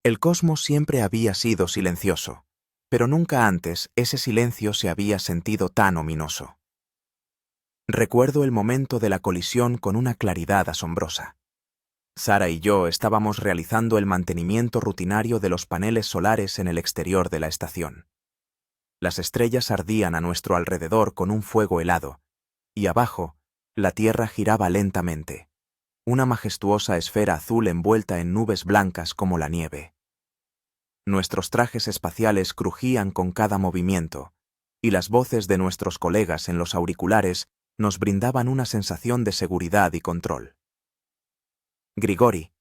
El cosmos siempre había sido silencioso, pero nunca antes ese silencio se había sentido tan ominoso. Recuerdo el momento de la colisión con una claridad asombrosa. Sara y yo estábamos realizando el mantenimiento rutinario de los paneles solares en el exterior de la estación. Las estrellas ardían a nuestro alrededor con un fuego helado, y abajo, la Tierra giraba lentamente, una majestuosa esfera azul envuelta en nubes blancas como la nieve. Nuestros trajes espaciales crujían con cada movimiento, y las voces de nuestros colegas en los auriculares nos brindaban una sensación de seguridad y control. Grigori,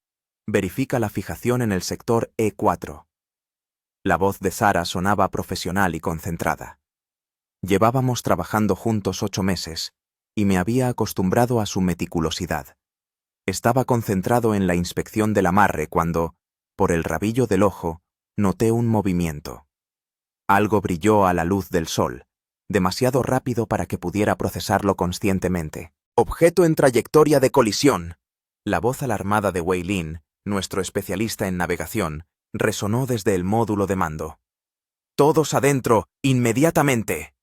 verifica la fijación en el sector E4. La voz de Sara sonaba profesional y concentrada. Llevábamos trabajando juntos 8 meses, y me había acostumbrado a su meticulosidad. Estaba concentrado en la inspección del amarre cuando, por el rabillo del ojo, noté un movimiento. Algo brilló a la luz del sol, demasiado rápido para que pudiera procesarlo conscientemente. «Objeto en trayectoria de colisión». La voz alarmada de Wei Lin, nuestro especialista en navegación, resonó desde el módulo de mando. «Todos adentro, inmediatamente».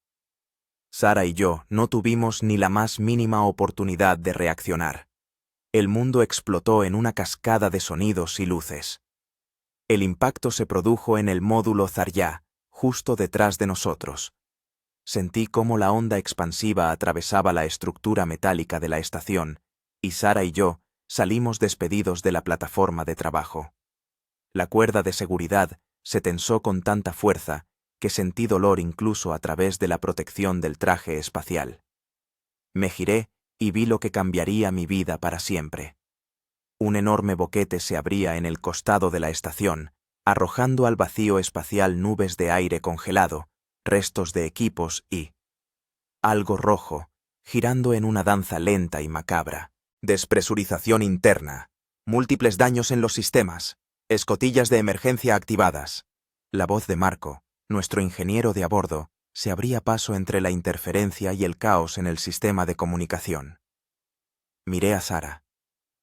Sara y yo no tuvimos ni la más mínima oportunidad de reaccionar. El mundo explotó en una cascada de sonidos y luces. El impacto se produjo en el módulo Zarya, justo detrás de nosotros. Sentí cómo la onda expansiva atravesaba la estructura metálica de la estación, y Sara y yo salimos despedidos de la plataforma de trabajo. La cuerda de seguridad se tensó con tanta fuerza que sentí dolor incluso a través de la protección del traje espacial. Me giré y vi lo que cambiaría mi vida para siempre. Un enorme boquete se abría en el costado de la estación, arrojando al vacío espacial nubes de aire congelado, restos de equipos y algo rojo, girando en una danza lenta y macabra. Despresurización interna, múltiples daños en los sistemas, escotillas de emergencia activadas. La voz de Marco, nuestro ingeniero de a bordo, se abría paso entre la interferencia y el caos en el sistema de comunicación. Miré a Sara.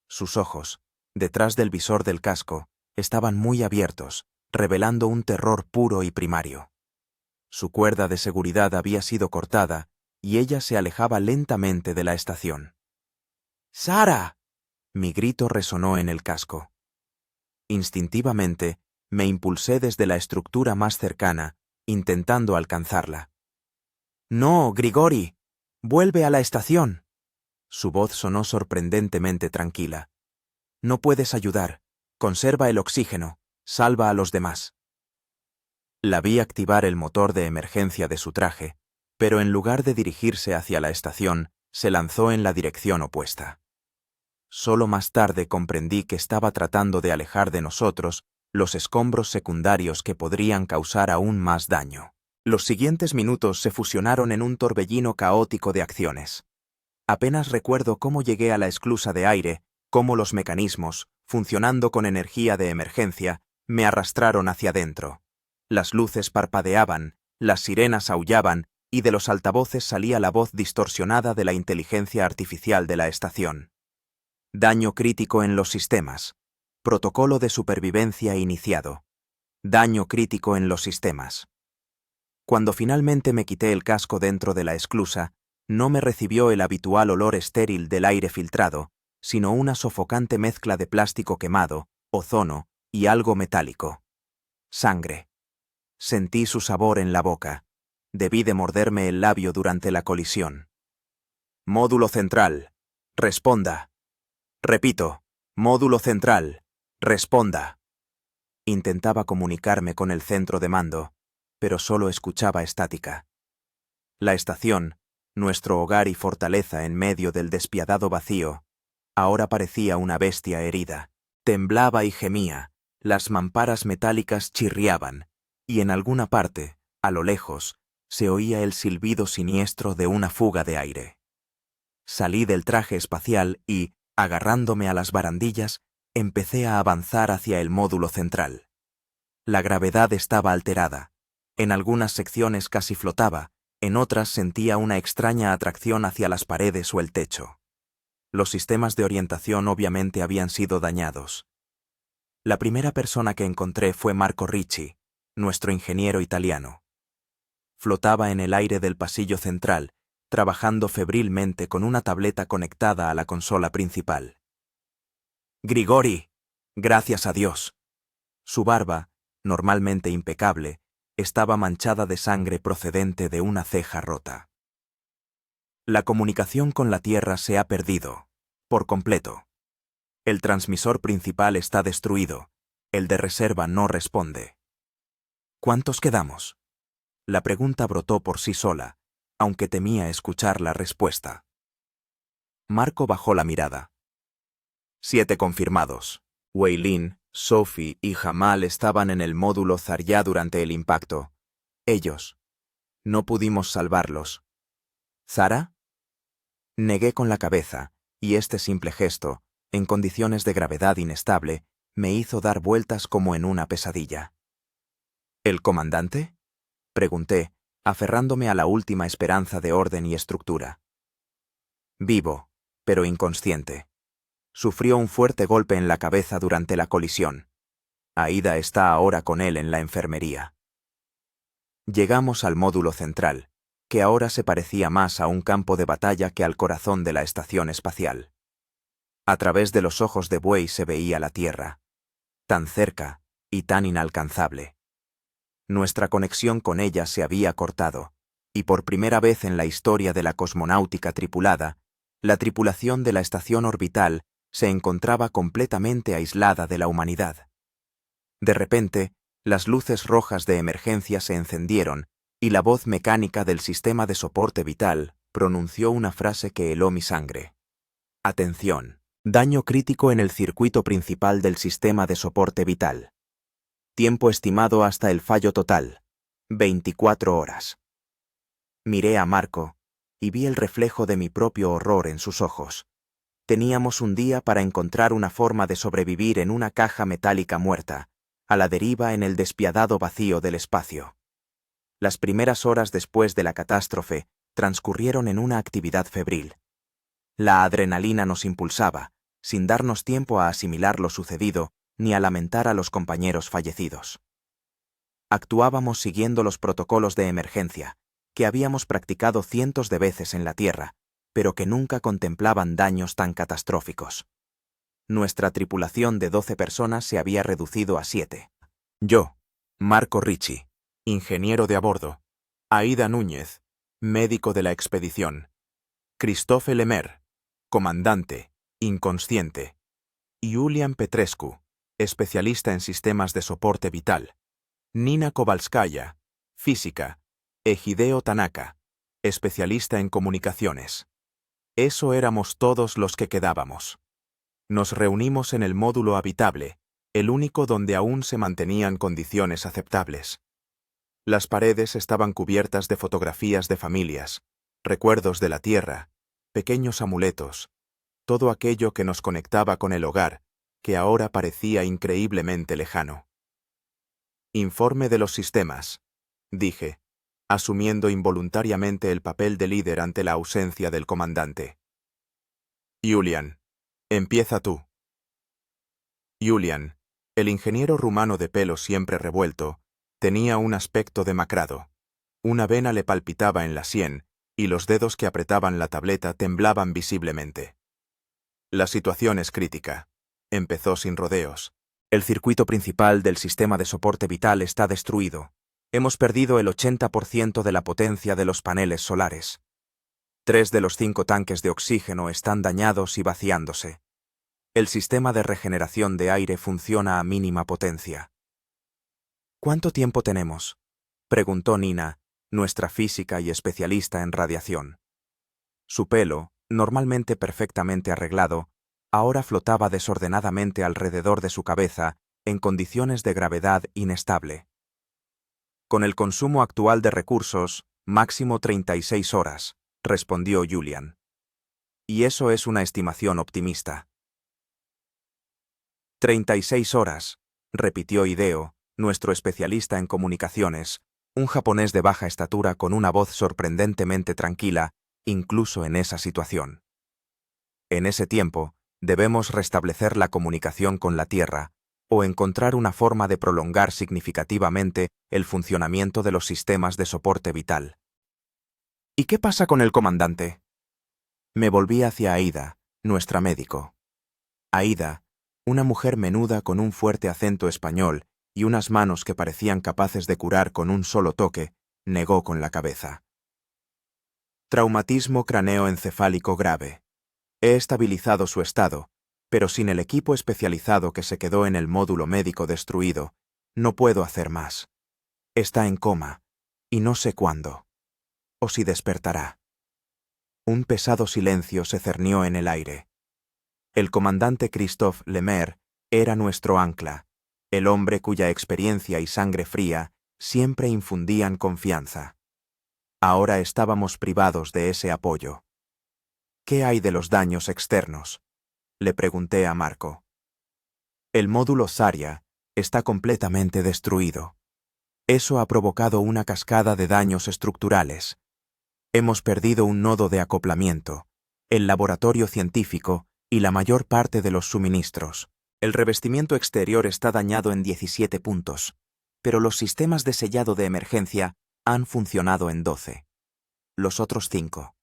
Sus ojos, detrás del visor del casco, estaban muy abiertos, revelando un terror puro y primario. Su cuerda de seguridad había sido cortada y ella se alejaba lentamente de la estación. ¡Sara! Mi grito resonó en el casco. Instintivamente, me impulsé desde la estructura más cercana, intentando alcanzarla. «No, Grigori, vuelve a la estación». Su voz sonó sorprendentemente tranquila. «No puedes ayudar. Conserva el oxígeno. Salva a los demás». La vi activar el motor de emergencia de su traje, pero en lugar de dirigirse hacia la estación, se lanzó en la dirección opuesta. Solo más tarde comprendí que estaba tratando de alejar de nosotros los escombros secundarios que podrían causar aún más daño. Los siguientes minutos se fusionaron en un torbellino caótico de acciones. Apenas recuerdo cómo llegué a la esclusa de aire, cómo los mecanismos, funcionando con energía de emergencia, me arrastraron hacia adentro. Las luces parpadeaban, las sirenas aullaban y de los altavoces salía la voz distorsionada de la inteligencia artificial de la estación. Daño crítico en los sistemas. Protocolo de supervivencia iniciado. Daño crítico en los sistemas. Cuando finalmente me quité el casco dentro de la esclusa, no me recibió el habitual olor estéril del aire filtrado, sino una sofocante mezcla de plástico quemado, ozono y algo metálico. Sangre. Sentí su sabor en la boca. Debí de morderme el labio durante la colisión. Módulo central. Responda. Repito, módulo central. Responda. Intentaba comunicarme con el centro de mando, pero solo escuchaba estática. La estación, nuestro hogar y fortaleza en medio del despiadado vacío, ahora parecía una bestia herida. Temblaba y gemía, las mamparas metálicas chirriaban, y en alguna parte, a lo lejos, se oía el silbido siniestro de una fuga de aire. Salí del traje espacial y, agarrándome a las barandillas, empecé a avanzar hacia el módulo central. La gravedad estaba alterada. En algunas secciones casi flotaba, en otras sentía una extraña atracción hacia las paredes o el techo. Los sistemas de orientación obviamente habían sido dañados. La primera persona que encontré fue Marco Ricci, nuestro ingeniero italiano. Flotaba en el aire del pasillo central, trabajando febrilmente con una tableta conectada a la consola principal. Grigori, gracias a Dios. Su barba, normalmente impecable, estaba manchada de sangre procedente de una ceja rota. La comunicación con la Tierra se ha perdido, por completo. El transmisor principal está destruido, el de reserva no responde. ¿Cuántos quedamos? La pregunta brotó por sí sola, aunque temía escuchar la respuesta. Marco bajó la mirada. 7 confirmados. Wei Lin, Sophie y Jamal estaban en el módulo Zarya durante el impacto. Ellos. No pudimos salvarlos. ¿Zara? Negué con la cabeza, y este simple gesto, en condiciones de gravedad inestable, me hizo dar vueltas como en una pesadilla. ¿El comandante? Pregunté, aferrándome a la última esperanza de orden y estructura. Vivo, pero inconsciente. Sufrió un fuerte golpe en la cabeza durante la colisión. Aida está ahora con él en la enfermería. Llegamos al módulo central, que ahora se parecía más a un campo de batalla que al corazón de la estación espacial. A través de los ojos de buey se veía la Tierra, tan cerca y tan inalcanzable. Nuestra conexión con ella se había cortado, y por primera vez en la historia de la cosmonáutica tripulada, la tripulación de la estación orbital se encontraba completamente aislada de la humanidad. De repente, las luces rojas de emergencia se encendieron y la voz mecánica del sistema de soporte vital pronunció una frase que heló mi sangre. Atención. Daño crítico en el circuito principal del sistema de soporte vital. Tiempo estimado hasta el fallo total. 24 horas. Miré a Marco y vi el reflejo de mi propio horror en sus ojos. Teníamos un día para encontrar una forma de sobrevivir en una caja metálica muerta, a la deriva en el despiadado vacío del espacio. Las primeras horas después de la catástrofe transcurrieron en una actividad febril. La adrenalina nos impulsaba, sin darnos tiempo a asimilar lo sucedido ni a lamentar a los compañeros fallecidos. Actuábamos siguiendo los protocolos de emergencia, que habíamos practicado cientos de veces en la Tierra, pero que nunca contemplaban daños tan catastróficos. Nuestra tripulación de 12 personas se había reducido a 7. Yo, Marco Ricci, ingeniero de a bordo, Aida Núñez, médico de la expedición, Christophe Lemaire, comandante, inconsciente, y Julian Petrescu, especialista en sistemas de soporte vital, Nina Kovalskaya, física, Hideo Tanaka, especialista en comunicaciones. Eso éramos todos los que quedábamos. Nos reunimos en el módulo habitable, el único donde aún se mantenían condiciones aceptables. Las paredes estaban cubiertas de fotografías de familias, recuerdos de la Tierra, pequeños amuletos, todo aquello que nos conectaba con el hogar, que ahora parecía increíblemente lejano. Informe de los sistemas, dije, asumiendo involuntariamente el papel de líder ante la ausencia del comandante. Julian, empieza tú. Julian, el ingeniero rumano de pelo siempre revuelto, tenía un aspecto demacrado. Una vena le palpitaba en la sien, y los dedos que apretaban la tableta temblaban visiblemente. La situación es crítica. Empezó sin rodeos. El circuito principal del sistema de soporte vital está destruido. Hemos perdido el 80% de la potencia de los paneles solares. 3 de los 5 tanques de oxígeno están dañados y vaciándose. El sistema de regeneración de aire funciona a mínima potencia. ¿Cuánto tiempo tenemos?, preguntó Nina, nuestra física y especialista en radiación. Su pelo, normalmente perfectamente arreglado, ahora flotaba desordenadamente alrededor de su cabeza en condiciones de gravedad inestable. Con el consumo actual de recursos, máximo 36 horas, respondió Julian. Y eso es una estimación optimista. 36 horas, repitió Hideo, nuestro especialista en comunicaciones, un japonés de baja estatura con una voz sorprendentemente tranquila, incluso en esa situación. En ese tiempo, debemos restablecer la comunicación con la Tierra, o encontrar una forma de prolongar significativamente el funcionamiento de los sistemas de soporte vital. ¿Y qué pasa con el comandante? Me volví hacia Aida, nuestra médico. Aida, una mujer menuda con un fuerte acento español y unas manos que parecían capaces de curar con un solo toque, negó con la cabeza. Traumatismo craneoencefálico grave. He estabilizado su estado, pero sin el equipo especializado que se quedó en el módulo médico destruido, no puedo hacer más. Está en coma, y no sé cuándo. O si despertará. Un pesado silencio se cernió en el aire. El comandante Christophe Lemaire era nuestro ancla, el hombre cuya experiencia y sangre fría siempre infundían confianza. Ahora estábamos privados de ese apoyo. ¿Qué hay de los daños externos?, le pregunté a Marco. El módulo Zarya está completamente destruido. Eso ha provocado una cascada de daños estructurales. Hemos perdido un nodo de acoplamiento, el laboratorio científico y la mayor parte de los suministros. El revestimiento exterior está dañado en 17 puntos, pero los sistemas de sellado de emergencia han funcionado en 12. Los otros 5.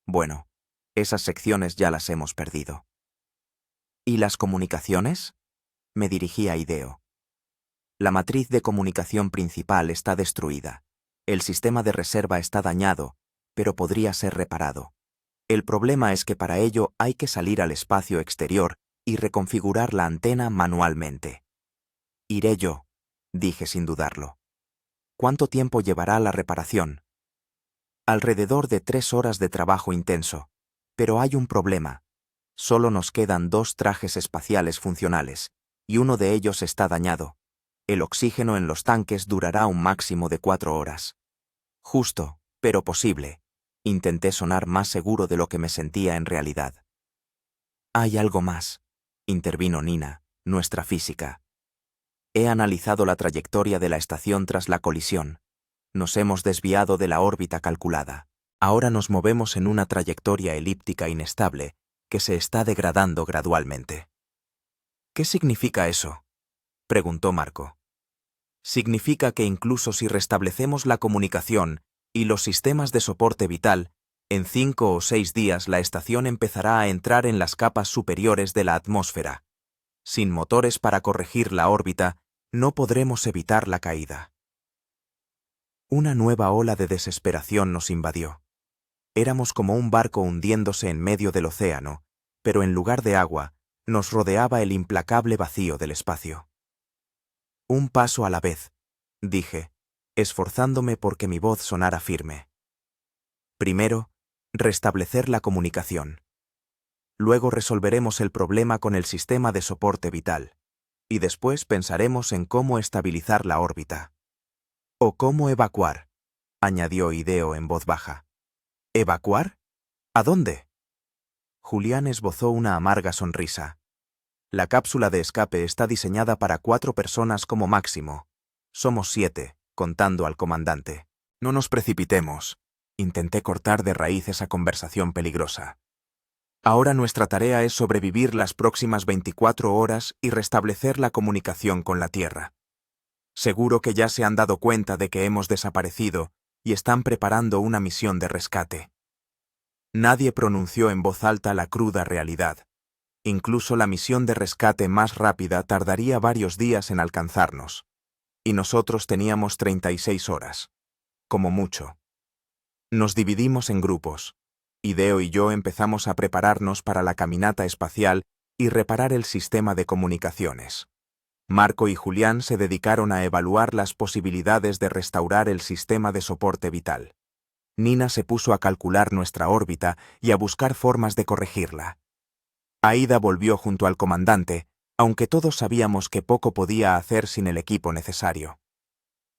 Bueno, esas secciones ya las hemos perdido. ¿Y las comunicaciones? Me dirigí a Ideo. La matriz de comunicación principal está destruida. El sistema de reserva está dañado, pero podría ser reparado. El problema es que para ello hay que salir al espacio exterior y reconfigurar la antena manualmente. Iré yo, dije sin dudarlo. ¿Cuánto tiempo llevará la reparación? Alrededor de 3 horas de trabajo intenso. Pero hay un problema. Solo nos quedan 2 trajes espaciales funcionales, y uno de ellos está dañado. El oxígeno en los tanques durará un máximo de 4 horas. Justo, pero posible. Intenté sonar más seguro de lo que me sentía en realidad. Hay algo más, intervino Nina, nuestra física. He analizado la trayectoria de la estación tras la colisión. Nos hemos desviado de la órbita calculada. Ahora nos movemos en una trayectoria elíptica inestable que se está degradando gradualmente. ¿Qué significa eso?, preguntó Marco. Significa que incluso si restablecemos la comunicación y los sistemas de soporte vital, en 5 o 6 días la estación empezará a entrar en las capas superiores de la atmósfera. Sin motores para corregir la órbita, no podremos evitar la caída. Una nueva ola de desesperación nos invadió. Éramos como un barco hundiéndose en medio del océano, pero en lugar de agua, nos rodeaba el implacable vacío del espacio. Un paso a la vez, dije, esforzándome porque mi voz sonara firme. Primero, restablecer la comunicación. Luego resolveremos el problema con el sistema de soporte vital, y después pensaremos en cómo estabilizar la órbita. O cómo evacuar, añadió Ideo en voz baja. ¿Evacuar? ¿A dónde? Julián esbozó una amarga sonrisa. La cápsula de escape está diseñada para 4 personas como máximo. Somos 7, contando al comandante. No nos precipitemos. Intenté cortar de raíz esa conversación peligrosa. Ahora nuestra tarea es sobrevivir las próximas 24 horas y restablecer la comunicación con la Tierra. Seguro que ya se han dado cuenta de que hemos desaparecido y están preparando una misión de rescate. Nadie pronunció en voz alta la cruda realidad. Incluso la misión de rescate más rápida tardaría varios días en alcanzarnos. Y nosotros teníamos 36 horas. Como mucho. Nos dividimos en grupos. Ideo y yo empezamos a prepararnos para la caminata espacial y reparar el sistema de comunicaciones. Marco y Julián se dedicaron a evaluar las posibilidades de restaurar el sistema de soporte vital. Nina se puso a calcular nuestra órbita y a buscar formas de corregirla. Aida volvió junto al comandante, aunque todos sabíamos que poco podía hacer sin el equipo necesario.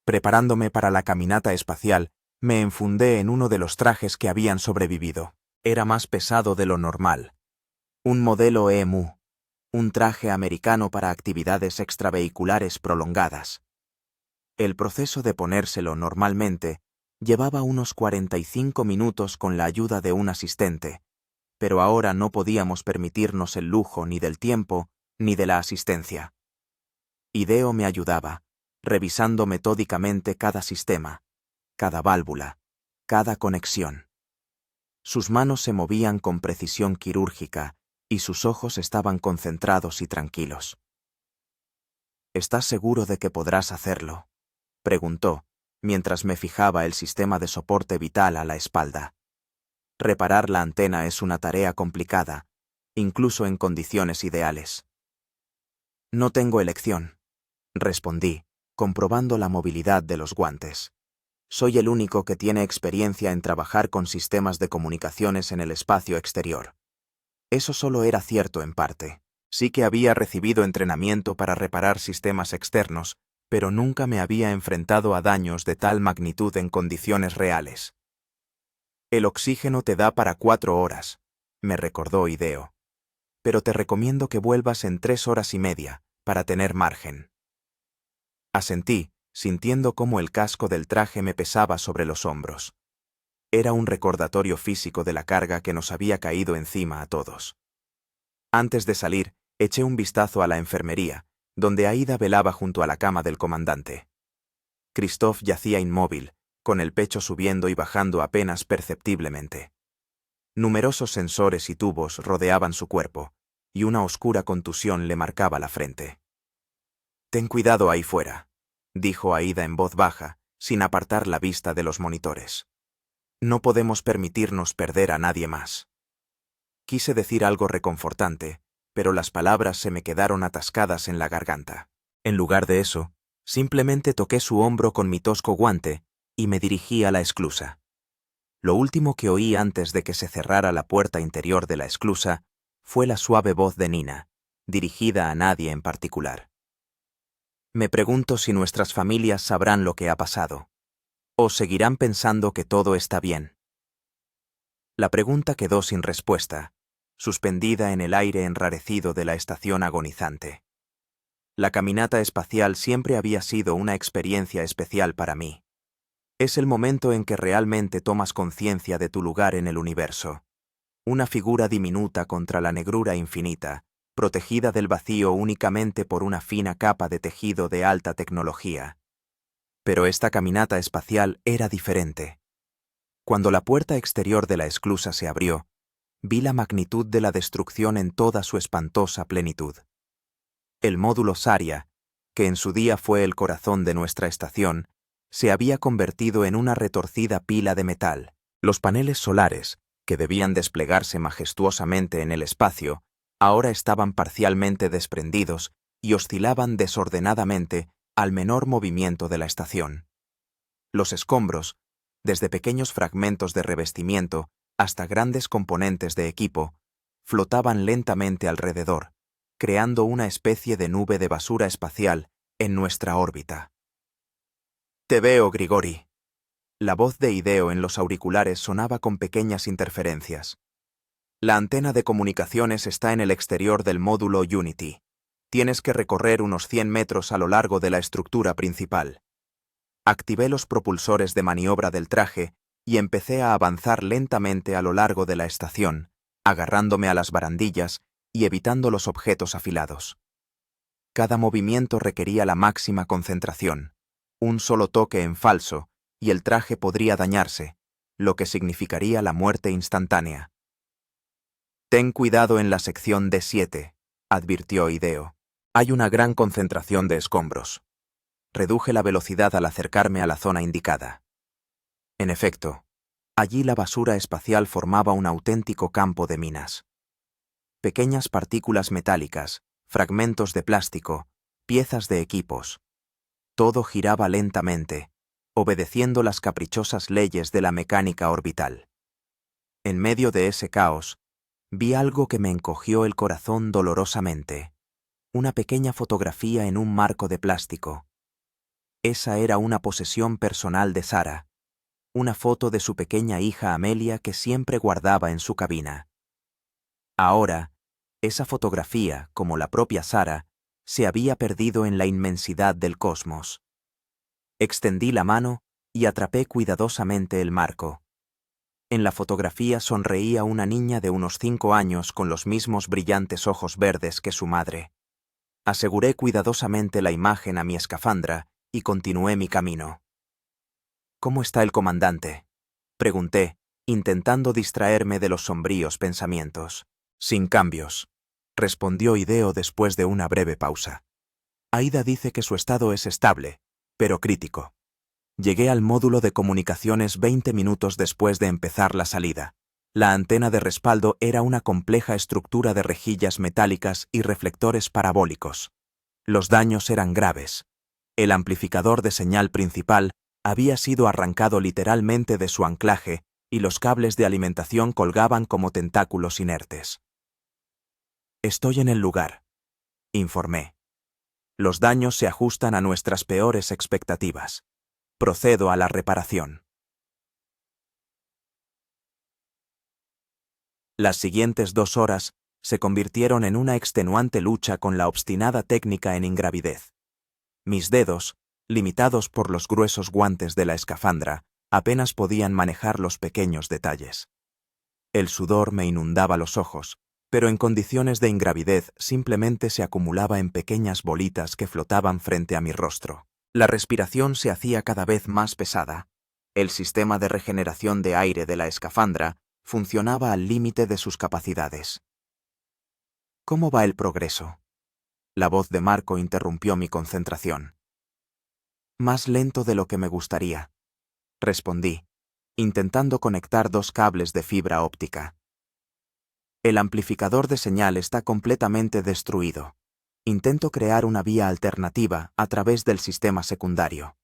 Preparándome para la caminata espacial, me enfundé en uno de los trajes que habían sobrevivido. Era más pesado de lo normal. Un modelo EMU, un traje americano para actividades extravehiculares prolongadas. El proceso de ponérselo normalmente llevaba unos 45 minutos con la ayuda de un asistente, pero ahora no podíamos permitirnos el lujo ni del tiempo ni de la asistencia. Hideo me ayudaba, revisando metódicamente cada sistema, cada válvula, cada conexión. Sus manos se movían con precisión quirúrgica y sus ojos estaban concentrados y tranquilos. ¿Estás seguro de que podrás hacerlo?, preguntó, mientras me fijaba el sistema de soporte vital a la espalda. Reparar la antena es una tarea complicada, incluso en condiciones ideales. No tengo elección, respondí, comprobando la movilidad de los guantes. Soy el único que tiene experiencia en trabajar con sistemas de comunicaciones en el espacio exterior. Eso solo era cierto en parte. Sí que había recibido entrenamiento para reparar sistemas externos, pero nunca me había enfrentado a daños de tal magnitud en condiciones reales. El oxígeno te da para 4 horas, me recordó Hideo. Pero te recomiendo que vuelvas en 3 horas y media, para tener margen. Asentí, sintiendo cómo el casco del traje me pesaba sobre los hombros. Era un recordatorio físico de la carga que nos había caído encima a todos. Antes de salir, eché un vistazo a la enfermería, donde Aida velaba junto a la cama del comandante. Christoph yacía inmóvil, con el pecho subiendo y bajando apenas perceptiblemente. Numerosos sensores y tubos rodeaban su cuerpo, y una oscura contusión le marcaba la frente. «Ten cuidado ahí fuera», dijo Aida en voz baja, sin apartar la vista de los monitores. «No podemos permitirnos perder a nadie más». Quise decir algo reconfortante, pero las palabras se me quedaron atascadas en la garganta. En lugar de eso, simplemente toqué su hombro con mi tosco guante y me dirigí a la esclusa. Lo último que oí antes de que se cerrara la puerta interior de la esclusa fue la suave voz de Nina, dirigida a nadie en particular. Me pregunto si nuestras familias sabrán lo que ha pasado, o seguirán pensando que todo está bien. La pregunta quedó sin respuesta, suspendida en el aire enrarecido de la estación agonizante. La caminata espacial siempre había sido una experiencia especial para mí. Es el momento en que realmente tomas conciencia de tu lugar en el universo. Una figura diminuta contra la negrura infinita, protegida del vacío únicamente por una fina capa de tejido de alta tecnología. Pero esta caminata espacial era diferente. Cuando la puerta exterior de la esclusa se abrió, vi la magnitud de la destrucción en toda su espantosa plenitud. El módulo Saria, que en su día fue el corazón de nuestra estación, se había convertido en una retorcida pila de metal. Los paneles solares, que debían desplegarse majestuosamente en el espacio, ahora estaban parcialmente desprendidos y oscilaban desordenadamente al menor movimiento de la estación. Los escombros, desde pequeños fragmentos de revestimiento hasta grandes componentes de equipo, flotaban lentamente alrededor, creando una especie de nube de basura espacial en nuestra órbita. «Te veo, Grigori». La voz de Hideo en los auriculares sonaba con pequeñas interferencias. «La antena de comunicaciones está en el exterior del módulo Unity. Tienes que recorrer unos 100 metros a lo largo de la estructura principal». Activé los propulsores de maniobra del traje y empecé a avanzar lentamente a lo largo de la estación, agarrándome a las barandillas y evitando los objetos afilados. Cada movimiento requería la máxima concentración. Un solo toque en falso y el traje podría dañarse, lo que significaría la muerte instantánea. «Ten cuidado en la sección D7», advirtió Hideo. «Hay una gran concentración de escombros». Reduje la velocidad al acercarme a la zona indicada. En efecto, allí la basura espacial formaba un auténtico campo de minas. Pequeñas partículas metálicas, fragmentos de plástico, piezas de equipos. Todo giraba lentamente, obedeciendo las caprichosas leyes de la mecánica orbital. En medio de ese caos, vi algo que me encogió el corazón dolorosamente. Una pequeña fotografía en un marco de plástico. Esa era una posesión personal de Sara, una foto de su pequeña hija Amelia que siempre guardaba en su cabina. Ahora, esa fotografía, como la propia Sara, se había perdido en la inmensidad del cosmos. Extendí la mano y atrapé cuidadosamente el marco. En la fotografía sonreía una niña de unos 5 años con los mismos brillantes ojos verdes que su madre. Aseguré cuidadosamente la imagen a mi escafandra y continué mi camino. ¿Cómo está el comandante?, pregunté, intentando distraerme de los sombríos pensamientos. Sin cambios, respondió Hideo después de una breve pausa. Aida dice que su estado es estable, pero crítico. Llegué al módulo de comunicaciones 20 minutos después de empezar la salida. La antena de respaldo era una compleja estructura de rejillas metálicas y reflectores parabólicos. Los daños eran graves. El amplificador de señal principal había sido arrancado literalmente de su anclaje y los cables de alimentación colgaban como tentáculos inertes. Estoy en el lugar, informé. Los daños se ajustan a nuestras peores expectativas. Procedo a la reparación. Las siguientes 2 horas se convirtieron en una extenuante lucha con la obstinada técnica en ingravidez. Mis dedos, limitados por los gruesos guantes de la escafandra, apenas podían manejar los pequeños detalles. El sudor me inundaba los ojos, pero en condiciones de ingravidez simplemente se acumulaba en pequeñas bolitas que flotaban frente a mi rostro. La respiración se hacía cada vez más pesada. El sistema de regeneración de aire de la escafandra funcionaba al límite de sus capacidades. ¿Cómo va el progreso? La voz de Marco interrumpió mi concentración. Más lento de lo que me gustaría, respondí, intentando conectar 2 cables de fibra óptica. El amplificador de señal está completamente destruido. Intento crear una vía alternativa a través del sistema secundario.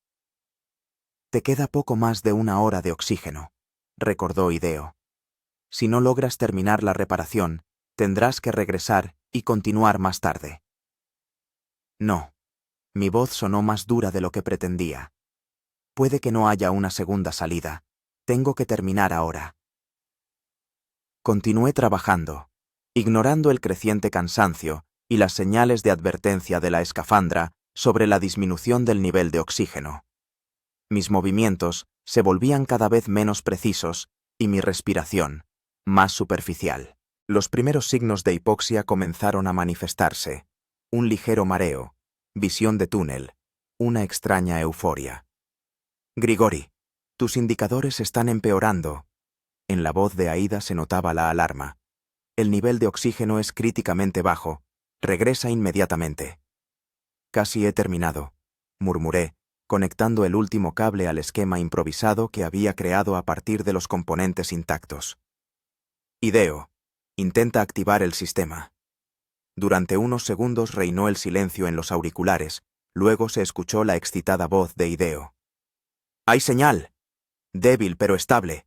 Te queda poco más de 1 hora de oxígeno, recordó Hideo. Si no logras terminar la reparación, tendrás que regresar y continuar más tarde. No. Mi voz sonó más dura de lo que pretendía. Puede que no haya una segunda salida. Tengo que terminar ahora. Continué trabajando, ignorando el creciente cansancio y las señales de advertencia de la escafandra sobre la disminución del nivel de oxígeno. Mis movimientos se volvían cada vez menos precisos y mi respiración más superficial. Los primeros signos de hipoxia comenzaron a manifestarse. Un ligero mareo, visión de túnel, una extraña euforia. Grigori, tus indicadores están empeorando. En la voz de Aida se notaba la alarma. El nivel de oxígeno es críticamente bajo. Regresa inmediatamente. Casi he terminado, murmuré, conectando el último cable al esquema improvisado que había creado a partir de los componentes intactos. Hideo, intenta activar el sistema. Durante unos segundos reinó el silencio en los auriculares, luego se escuchó la excitada voz de Hideo. ¡Hay señal! Débil pero estable.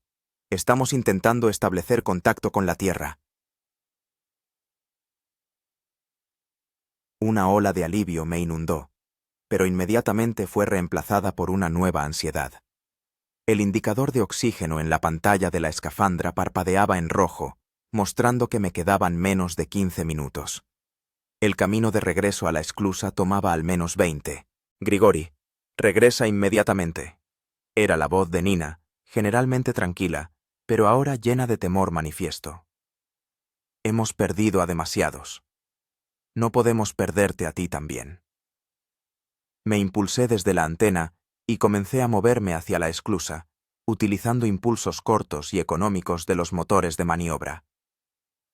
Estamos intentando establecer contacto con la Tierra. Una ola de alivio me inundó, pero inmediatamente fue reemplazada por una nueva ansiedad. El indicador de oxígeno en la pantalla de la escafandra parpadeaba en rojo, mostrando que me quedaban menos de 15 minutos. El camino de regreso a la esclusa tomaba al menos 20. Grigori, regresa inmediatamente. Era la voz de Nina, generalmente tranquila, pero ahora llena de temor manifiesto. Hemos perdido a demasiados. No podemos perderte a ti también. Me impulsé desde la antena y comencé a moverme hacia la esclusa, utilizando impulsos cortos y económicos de los motores de maniobra.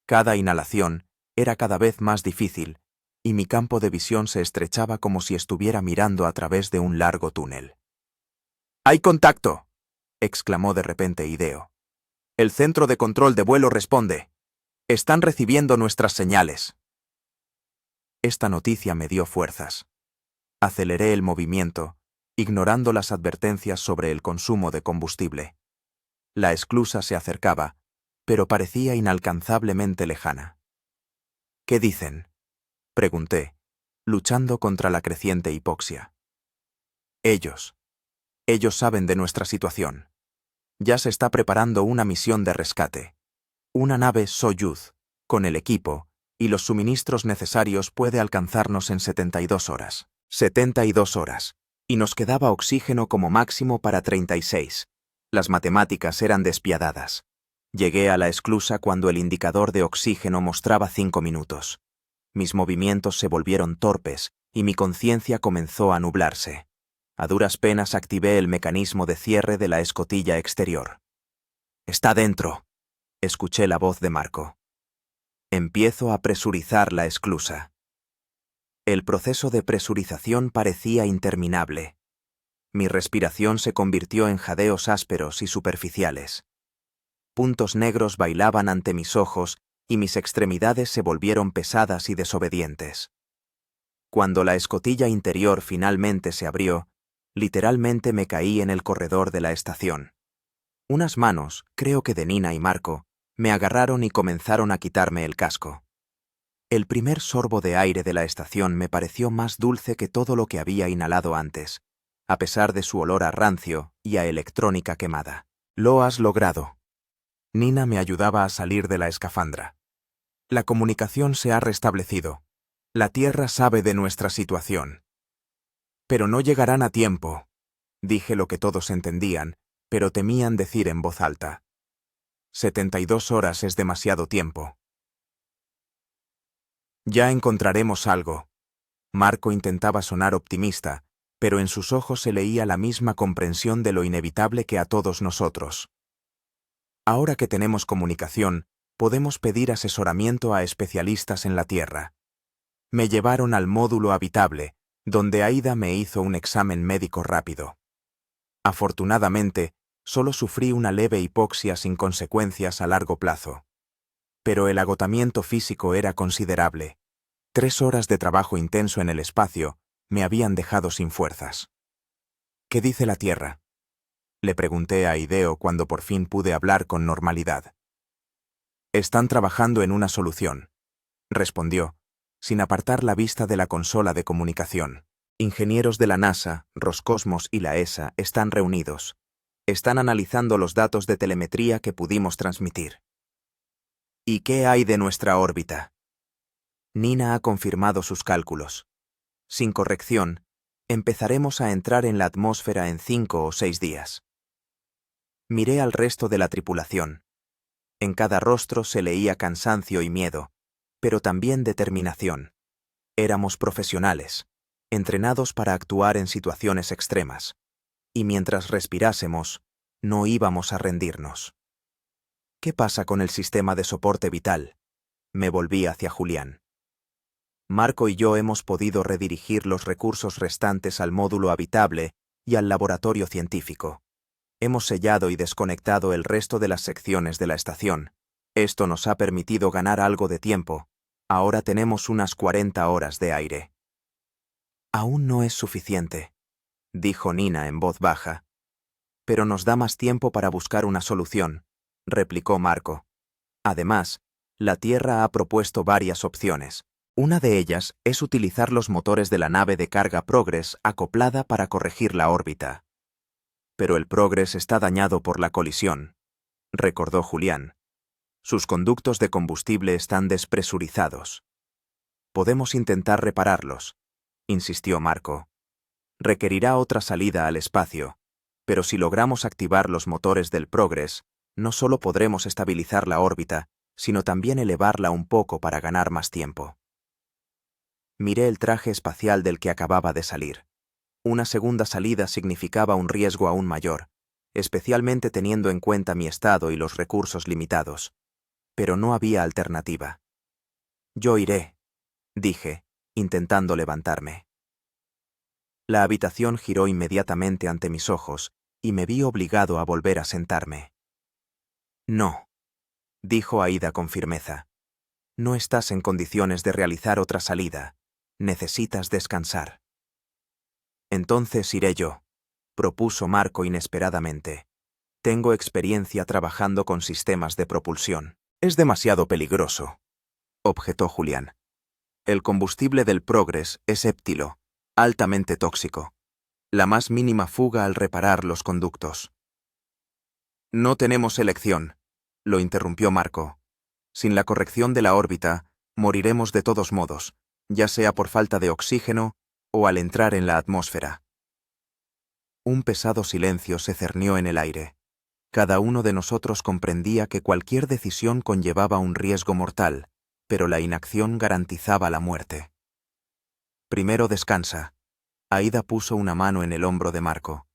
Cada inhalación era cada vez más difícil, y mi campo de visión se estrechaba como si estuviera mirando a través de un largo túnel. ¡Hay contacto!, exclamó de repente Hideo. El centro de control de vuelo responde. Están recibiendo nuestras señales. Esta noticia me dio fuerzas. Aceleré el movimiento, ignorando las advertencias sobre el consumo de combustible. La esclusa se acercaba, pero parecía inalcanzablemente lejana. ¿Qué dicen?, pregunté, luchando contra la creciente hipoxia. Ellos saben de nuestra situación. Ya se está preparando una misión de rescate. Una nave Soyuz, con el equipo y los suministros necesarios puede alcanzarnos en 72 horas. 72 horas. Y nos quedaba oxígeno como máximo para 36. Las matemáticas eran despiadadas. Llegué a la esclusa cuando el indicador de oxígeno mostraba 5 minutos. Mis movimientos se volvieron torpes y mi conciencia comenzó a nublarse. A duras penas activé el mecanismo de cierre de la escotilla exterior. «¡Está dentro!», escuché la voz de Marco. Empiezo a presurizar la esclusa. El proceso de presurización parecía interminable. Mi respiración se convirtió en jadeos ásperos y superficiales. Puntos negros bailaban ante mis ojos y mis extremidades se volvieron pesadas y desobedientes. Cuando la escotilla interior finalmente se abrió, literalmente me caí en el corredor de la estación. Unas manos, creo que de Nina y Marco, me agarraron y comenzaron a quitarme el casco. El primer sorbo de aire de la estación me pareció más dulce que todo lo que había inhalado antes, a pesar de su olor a rancio y a electrónica quemada. «Lo has logrado». Nina me ayudaba a salir de la escafandra. «La comunicación se ha restablecido. La Tierra sabe de nuestra situación». «Pero no llegarán a tiempo», dije lo que todos entendían, pero temían decir en voz alta. 72 horas es demasiado tiempo. «Ya encontraremos algo». Marco intentaba sonar optimista, pero en sus ojos se leía la misma comprensión de lo inevitable que a todos nosotros. «Ahora que tenemos comunicación, podemos pedir asesoramiento a especialistas en la Tierra». Me llevaron al módulo habitable, donde Aida me hizo un examen médico rápido. Afortunadamente, solo sufrí una leve hipoxia sin consecuencias a largo plazo. Pero el agotamiento físico era considerable. 3 horas de trabajo intenso en el espacio me habían dejado sin fuerzas. «¿Qué dice la Tierra?», le pregunté a Ideo cuando por fin pude hablar con normalidad. «Están trabajando en una solución», respondió, sin apartar la vista de la consola de comunicación. «Ingenieros de la NASA, Roscosmos y la ESA están reunidos. Están analizando los datos de telemetría que pudimos transmitir». «¿Y qué hay de nuestra órbita?». Nina ha confirmado sus cálculos. Sin corrección, empezaremos a entrar en la atmósfera en 5 o 6 días. Miré al resto de la tripulación. En cada rostro se leía cansancio y miedo, pero también determinación. Éramos profesionales, entrenados para actuar en situaciones extremas, y mientras respirásemos, no íbamos a rendirnos. «¿Qué pasa con el sistema de soporte vital?», me volví hacia Julián. «Marco y yo hemos podido redirigir los recursos restantes al módulo habitable y al laboratorio científico. Hemos sellado y desconectado el resto de las secciones de la estación. Esto nos ha permitido ganar algo de tiempo. Ahora tenemos unas 40 horas de aire». «Aún no es suficiente», dijo Nina en voz baja. «Pero nos da más tiempo para buscar una solución», replicó Marco. «Además, la Tierra ha propuesto varias opciones. Una de ellas es utilizar los motores de la nave de carga Progress acoplada para corregir la órbita». «Pero el Progress está dañado por la colisión», recordó Julián. «Sus conductos de combustible están despresurizados». «Podemos intentar repararlos», insistió Marco. «Requerirá otra salida al espacio, pero si logramos activar los motores del Progress, no solo podremos estabilizar la órbita, sino también elevarla un poco para ganar más tiempo». Miré el traje espacial del que acababa de salir. Una segunda salida significaba un riesgo aún mayor, especialmente teniendo en cuenta mi estado y los recursos limitados. Pero no había alternativa. «Yo iré», dije, intentando levantarme. La habitación giró inmediatamente ante mis ojos y me vi obligado a volver a sentarme. «No», dijo Aida con firmeza. «No estás en condiciones de realizar otra salida. Necesitas descansar». «Entonces iré yo», propuso Marco inesperadamente. «Tengo experiencia trabajando con sistemas de propulsión». «Es demasiado peligroso», objetó Julián. «El combustible del Progress es héptilo, altamente tóxico. La más mínima fuga al reparar los conductos». «No tenemos elección», lo interrumpió Marco. «Sin la corrección de la órbita, moriremos de todos modos, ya sea por falta de oxígeno o al entrar en la atmósfera». Un pesado silencio se cernió en el aire. Cada uno de nosotros comprendía que cualquier decisión conllevaba un riesgo mortal, pero la inacción garantizaba la muerte. Primero descansa. Aída puso una mano en el hombro de Marco.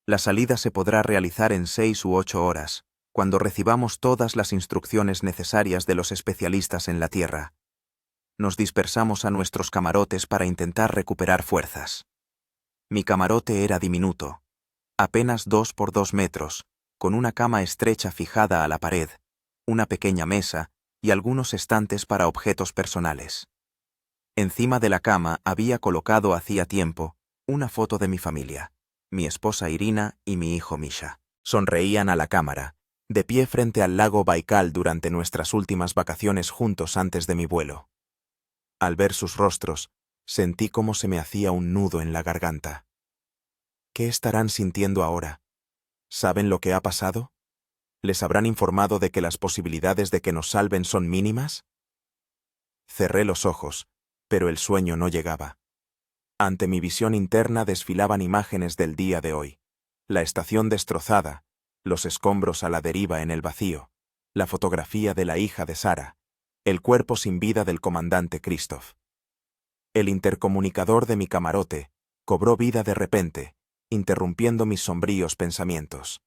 La salida se podrá realizar en 6 u 8 horas, cuando recibamos todas las instrucciones necesarias de los especialistas en la Tierra. Nos dispersamos a nuestros camarotes para intentar recuperar fuerzas. Mi camarote era diminuto, apenas 2 por 2 metros, con una cama estrecha fijada a la pared, una pequeña mesa y algunos estantes para objetos personales. Encima de la cama había colocado hacía tiempo una foto de mi familia, mi esposa Irina y mi hijo Misha. Sonreían a la cámara, de pie frente al lago Baikal durante nuestras últimas vacaciones juntos antes de mi vuelo. Al ver sus rostros, sentí cómo se me hacía un nudo en la garganta. ¿Qué estarán sintiendo ahora? ¿Saben lo que ha pasado? ¿Les habrán informado de que las posibilidades de que nos salven son mínimas? Cerré los ojos, pero el sueño no llegaba. Ante mi visión interna desfilaban imágenes del día de hoy. La estación destrozada, los escombros a la deriva en el vacío, la fotografía de la hija de Sara, el cuerpo sin vida del comandante Christoph. El intercomunicador de mi camarote cobró vida de repente, interrumpiendo mis sombríos pensamientos.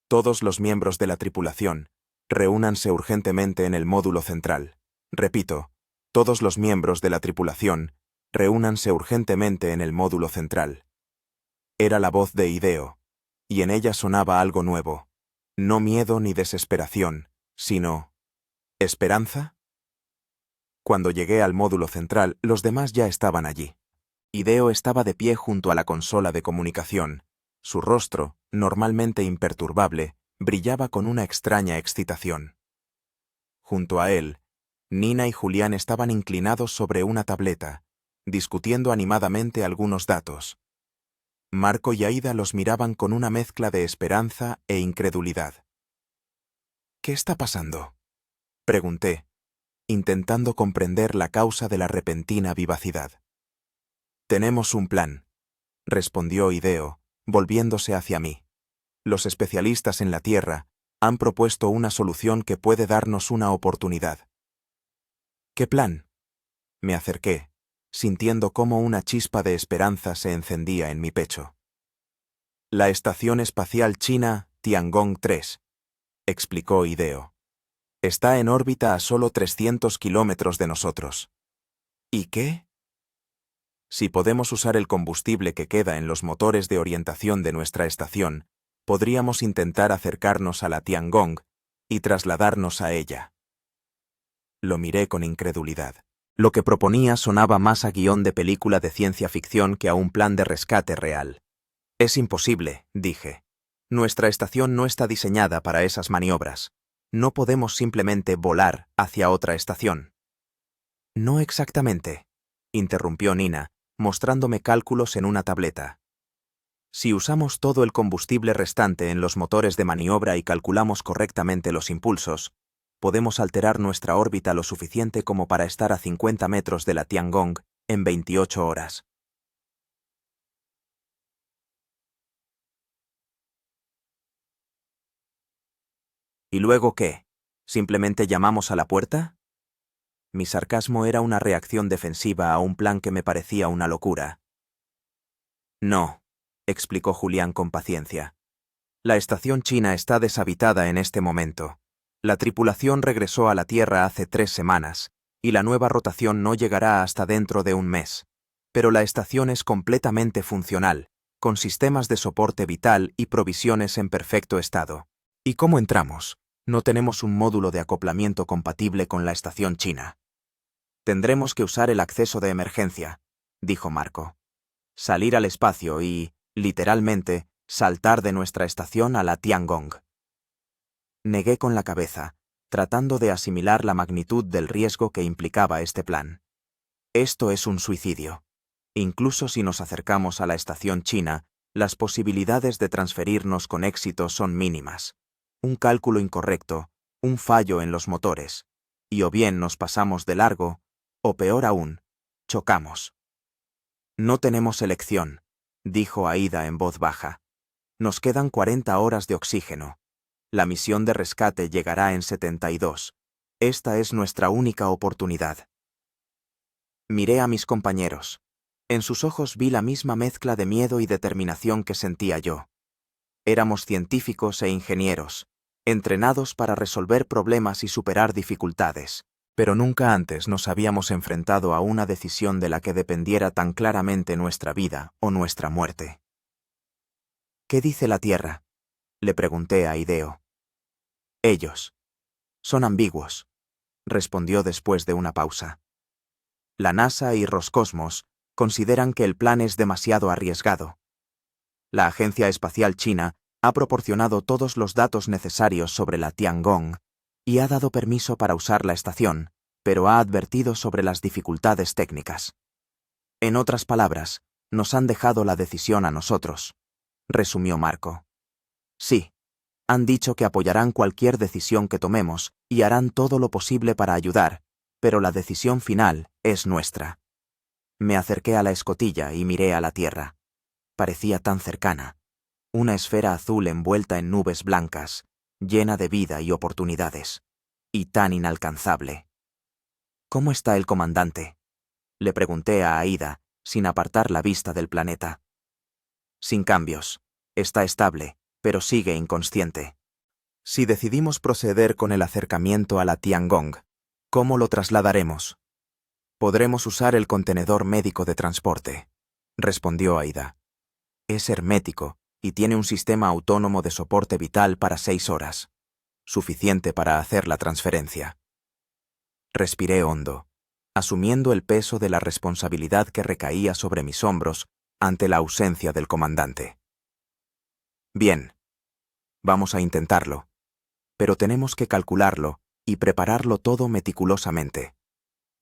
Todos los miembros de la tripulación, reúnanse urgentemente en el módulo central. Repito, todos los miembros de la tripulación, reúnanse urgentemente en el módulo central. Era la voz de Hideo, y en ella sonaba algo nuevo. No miedo ni desesperación, sino... ¿esperanza? Cuando llegué al módulo central, los demás ya estaban allí. Hideo estaba de pie junto a la consola de comunicación. Su rostro, normalmente imperturbable, brillaba con una extraña excitación. Junto a él, Nina y Julián estaban inclinados sobre una tableta, discutiendo animadamente algunos datos. Marco y Aída los miraban con una mezcla de esperanza e incredulidad. ¿Qué está pasando?, pregunté, intentando comprender la causa de la repentina vivacidad. Tenemos un plan, respondió Hideo, volviéndose hacia mí. Los especialistas en la Tierra han propuesto una solución que puede darnos una oportunidad. ¿Qué plan? Me acerqué, sintiendo cómo una chispa de esperanza se encendía en mi pecho. La Estación Espacial China Tiangong 3, explicó Hideo. Está en órbita a solo 300 kilómetros de nosotros. ¿Y qué? Si podemos usar el combustible que queda en los motores de orientación de nuestra estación, podríamos intentar acercarnos a la Tiangong y trasladarnos a ella. Lo miré con incredulidad. Lo que proponía sonaba más a guión de película de ciencia ficción que a un plan de rescate real. Es imposible, dije. Nuestra estación no está diseñada para esas maniobras. No podemos simplemente volar hacia otra estación. No exactamente, interrumpió Nina, mostrándome cálculos en una tableta. Si usamos todo el combustible restante en los motores de maniobra y calculamos correctamente los impulsos, podemos alterar nuestra órbita lo suficiente como para estar a 50 metros de la Tiangong en 28 horas. ¿Y luego qué? ¿Simplemente llamamos a la puerta? Mi sarcasmo era una reacción defensiva a un plan que me parecía una locura. No, explicó Julián con paciencia. La estación china está deshabitada en este momento. La tripulación regresó a la Tierra hace 3 semanas, y la nueva rotación no llegará hasta dentro de un mes. Pero la estación es completamente funcional, con sistemas de soporte vital y provisiones en perfecto estado. ¿Y cómo entramos? No tenemos un módulo de acoplamiento compatible con la estación china. Tendremos que usar el acceso de emergencia, dijo Marco. Salir al espacio y, literalmente, saltar de nuestra estación a la Tiangong. Negué con la cabeza, tratando de asimilar la magnitud del riesgo que implicaba este plan. Esto es un suicidio. Incluso si nos acercamos a la estación china, las posibilidades de transferirnos con éxito son mínimas. Un cálculo incorrecto, un fallo en los motores, y o bien nos pasamos de largo, o peor aún, chocamos. No tenemos elección, dijo Aída en voz baja. Nos quedan 40 horas de oxígeno. La misión de rescate llegará en 72. Esta es nuestra única oportunidad. Miré a mis compañeros. En sus ojos vi la misma mezcla de miedo y determinación que sentía yo. Éramos científicos e ingenieros, entrenados para resolver problemas y superar dificultades, pero nunca antes nos habíamos enfrentado a una decisión de la que dependiera tan claramente nuestra vida o nuestra muerte. ¿Qué dice la Tierra?, le pregunté a Ideo. Ellos. Son ambiguos, respondió después de una pausa. La NASA y Roscosmos consideran que el plan es demasiado arriesgado. La Agencia Espacial China ha proporcionado todos los datos necesarios sobre la Tiangong y ha dado permiso para usar la estación, pero ha advertido sobre las dificultades técnicas. En otras palabras, nos han dejado la decisión a nosotros, resumió Marco. Sí, han dicho que apoyarán cualquier decisión que tomemos y harán todo lo posible para ayudar, pero la decisión final es nuestra. Me acerqué a la escotilla y miré a la Tierra. Parecía tan cercana. Una esfera azul envuelta en nubes blancas, llena de vida y oportunidades. Y tan inalcanzable. ¿Cómo está el comandante?, le pregunté a Aida, sin apartar la vista del planeta. Sin cambios. Está estable, pero sigue inconsciente. Si decidimos proceder con el acercamiento a la Tiangong, ¿cómo lo trasladaremos? Podremos usar el contenedor médico de transporte, respondió Aida. Es hermético y tiene un sistema autónomo de soporte vital para 6 horas, suficiente para hacer la transferencia. Respiré hondo, asumiendo el peso de la responsabilidad que recaía sobre mis hombros ante la ausencia del comandante. Bien, vamos a intentarlo, pero tenemos que calcularlo y prepararlo todo meticulosamente.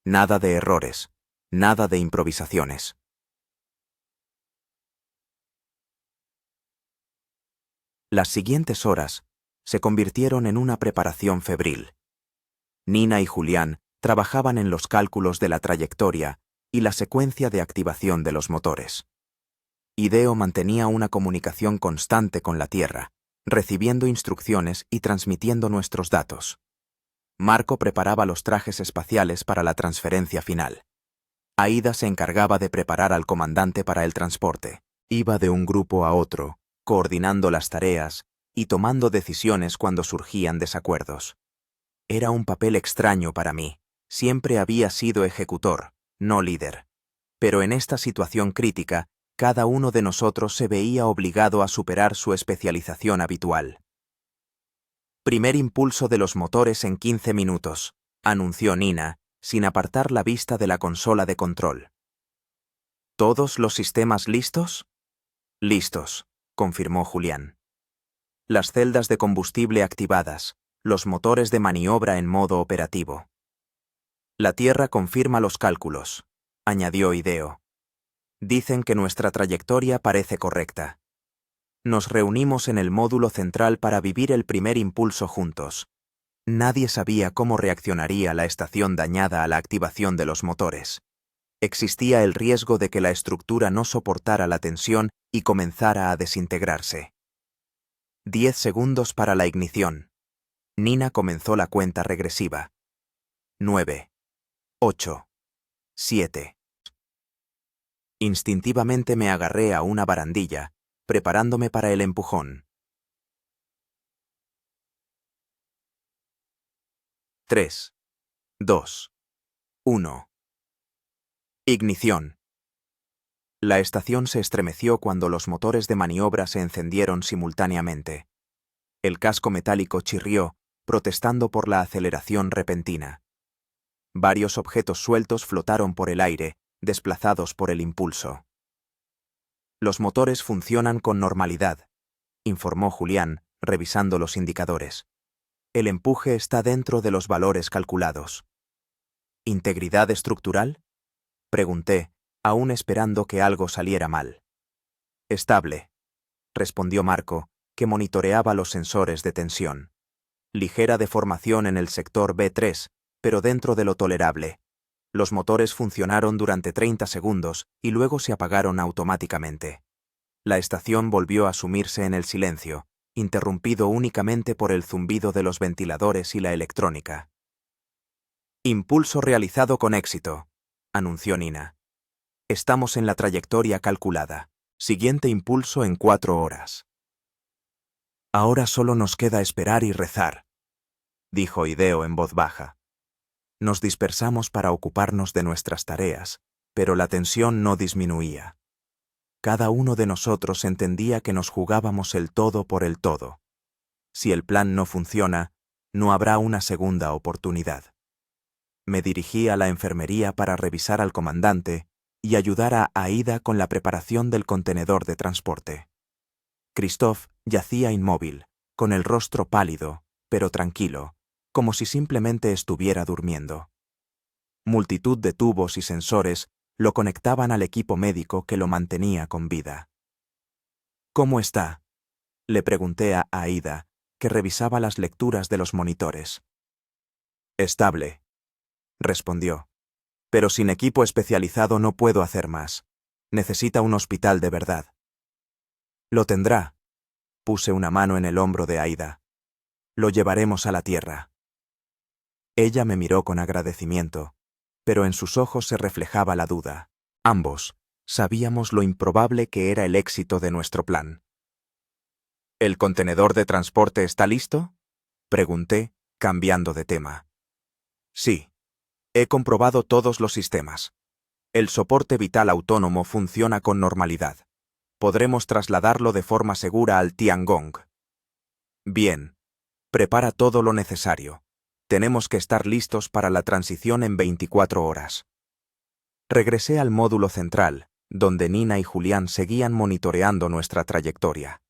Nada de errores, nada de improvisaciones. Las siguientes horas se convirtieron en una preparación febril. Nina y Julián trabajaban en los cálculos de la trayectoria y la secuencia de activación de los motores. Ideo mantenía una comunicación constante con la Tierra, recibiendo instrucciones y transmitiendo nuestros datos. Marco preparaba los trajes espaciales para la transferencia final. Aida se encargaba de preparar al comandante para el transporte. Iba de un grupo a otro, coordinando las tareas y tomando decisiones cuando surgían desacuerdos. Era un papel extraño para mí. Siempre había sido ejecutor, no líder. Pero en esta situación crítica, cada uno de nosotros se veía obligado a superar su especialización habitual. Primer impulso de los motores en 15 minutos, anunció Nina, sin apartar la vista de la consola de control. ¿Todos los sistemas listos? Listos, confirmó Julián. Las celdas de combustible activadas, los motores de maniobra en modo operativo. La Tierra confirma los cálculos, añadió Ideo. Dicen que nuestra trayectoria parece correcta. Nos reunimos en el módulo central para vivir el primer impulso juntos. Nadie sabía cómo reaccionaría la estación dañada a la activación de los motores. Existía el riesgo de que la estructura no soportara la tensión y comenzara a desintegrarse. 10 segundos para la ignición. Nina comenzó la cuenta regresiva. 9, 8, 7. Instintivamente me agarré a una barandilla, preparándome para el empujón. 3, 2, 1. Ignición. La estación se estremeció cuando los motores de maniobra se encendieron simultáneamente. El casco metálico chirrió, protestando por la aceleración repentina. Varios objetos sueltos flotaron por el aire, desplazados por el impulso. Los motores funcionan con normalidad, informó Julián, revisando los indicadores. El empuje está dentro de los valores calculados. ¿Integridad estructural?, pregunté, aún esperando que algo saliera mal. Estable, respondió Marco, que monitoreaba los sensores de tensión. Ligera deformación en el sector B3, pero dentro de lo tolerable. Los motores funcionaron durante 30 segundos y luego se apagaron automáticamente. La estación volvió a sumirse en el silencio, interrumpido únicamente por el zumbido de los ventiladores y la electrónica. Impulso realizado con éxito, anunció Nina. Estamos en la trayectoria calculada. Siguiente impulso en 4 horas. Ahora solo nos queda esperar y rezar, dijo Hideo en voz baja. Nos dispersamos para ocuparnos de nuestras tareas, pero la tensión no disminuía. Cada uno de nosotros entendía que nos jugábamos el todo por el todo. Si el plan no funciona, no habrá una segunda oportunidad. Me dirigí a la enfermería para revisar al comandante y ayudar a Aida con la preparación del contenedor de transporte. Christoph yacía inmóvil, con el rostro pálido, pero tranquilo, como si simplemente estuviera durmiendo. Multitud de tubos y sensores lo conectaban al equipo médico que lo mantenía con vida. ¿Cómo está?, le pregunté a Aida, que revisaba las lecturas de los monitores. Estable, respondió. Pero sin equipo especializado no puedo hacer más. Necesita un hospital de verdad. Lo tendrá. Puse una mano en el hombro de Aida. Lo llevaremos a la tierra. Ella me miró con agradecimiento, pero en sus ojos se reflejaba la duda. Ambos sabíamos lo improbable que era el éxito de nuestro plan. ¿El contenedor de transporte está listo?, pregunté, cambiando de tema. Sí. He comprobado todos los sistemas. El soporte vital autónomo funciona con normalidad. Podremos trasladarlo de forma segura al Tiangong. Bien. Prepara todo lo necesario. Tenemos que estar listos para la transición en 24 horas. Regresé al módulo central, donde Nina y Julián seguían monitoreando nuestra trayectoria.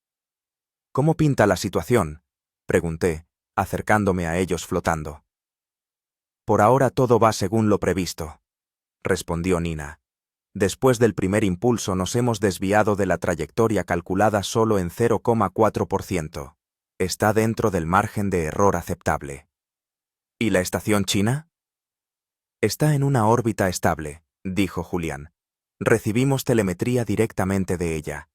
¿Cómo pinta la situación?, pregunté, acercándome a ellos flotando. Por ahora todo va según lo previsto, respondió Nina. Después del primer impulso nos hemos desviado de la trayectoria calculada solo en 0,4%. Está dentro del margen de error aceptable. ¿Y la estación china? Está en una órbita estable, dijo Julián. Recibimos telemetría directamente de ella.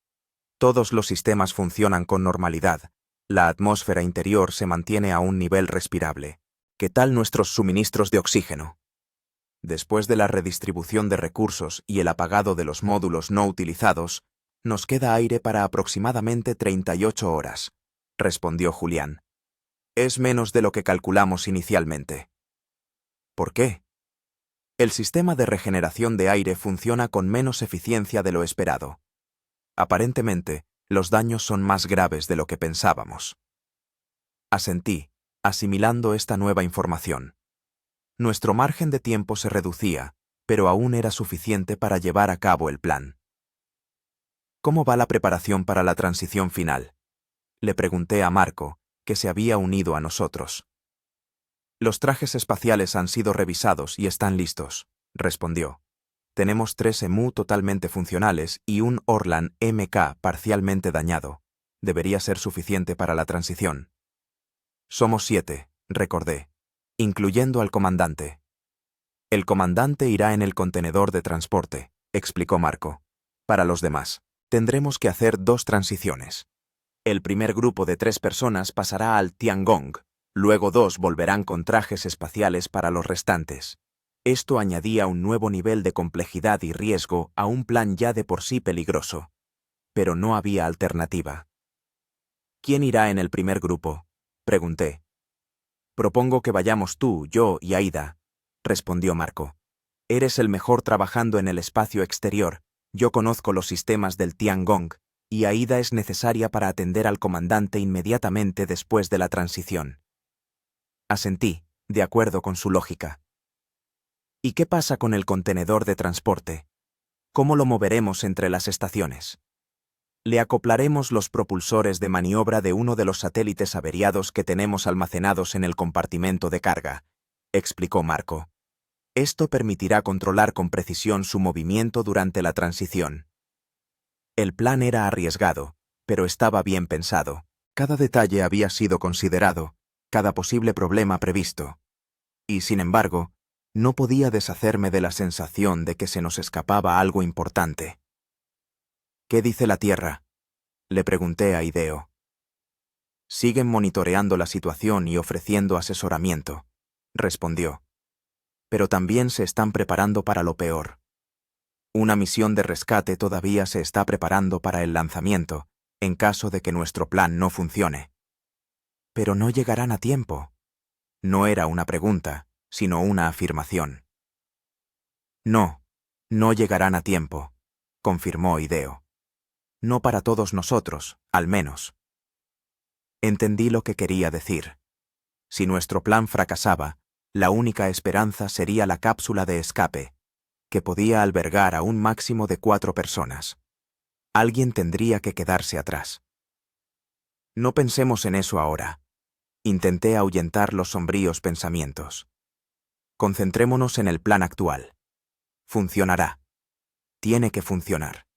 Todos los sistemas funcionan con normalidad. La atmósfera interior se mantiene a un nivel respirable. ¿Qué tal nuestros suministros de oxígeno? Después de la redistribución de recursos y el apagado de los módulos no utilizados, nos queda aire para aproximadamente 38 horas, respondió Julián. Es menos de lo que calculamos inicialmente. ¿Por qué? El sistema de regeneración de aire funciona con menos eficiencia de lo esperado. Aparentemente, los daños son más graves de lo que pensábamos. Asentí, asimilando esta nueva información. Nuestro margen de tiempo se reducía, pero aún era suficiente para llevar a cabo el plan. ¿Cómo va la preparación para la transición final?, le pregunté a Marco, que se había unido a nosotros. Los trajes espaciales han sido revisados y están listos, respondió. Tenemos 3 EMU totalmente funcionales y un Orlan MK parcialmente dañado. Debería ser suficiente para la transición. Somos 7, recordé, incluyendo al comandante. El comandante irá en el contenedor de transporte, explicó Marco. Para los demás, tendremos que hacer 2 transiciones. El primer grupo de 3 personas pasará al Tiangong, luego 2 volverán con trajes espaciales para los restantes. Esto añadía un nuevo nivel de complejidad y riesgo a un plan ya de por sí peligroso. Pero no había alternativa. ¿Quién irá en el primer grupo?, pregunté. Propongo que vayamos tú, yo y Aida, respondió Marco. Eres el mejor trabajando en el espacio exterior, yo conozco los sistemas del Tiangong, y Aida es necesaria para atender al comandante inmediatamente después de la transición. Asentí, de acuerdo con su lógica. ¿Y qué pasa con el contenedor de transporte? ¿Cómo lo moveremos entre las estaciones? Le acoplaremos los propulsores de maniobra de uno de los satélites averiados que tenemos almacenados en el compartimento de carga, explicó Marco. Esto permitirá controlar con precisión su movimiento durante la transición. El plan era arriesgado, pero estaba bien pensado. Cada detalle había sido considerado, cada posible problema previsto. Y, sin embargo, no podía deshacerme de la sensación de que se nos escapaba algo importante. ¿Qué dice la Tierra?, le pregunté a Hideo. Siguen monitoreando la situación y ofreciendo asesoramiento, respondió. pero también se están preparando para lo peor. Una misión de rescate todavía se está preparando para el lanzamiento, en caso de que nuestro plan no funcione. Pero no llegarán a tiempo. No era una pregunta, sino una afirmación. No, no llegarán a tiempo, confirmó Hideo. No para todos nosotros, al menos. Entendí lo que quería decir. Si nuestro plan fracasaba, la única esperanza sería la cápsula de escape, que podía albergar a un máximo de 4 personas. Alguien tendría que quedarse atrás. No pensemos en eso ahora. Intenté ahuyentar los sombríos pensamientos. Concentrémonos en el plan actual. Funcionará. Tiene que funcionar.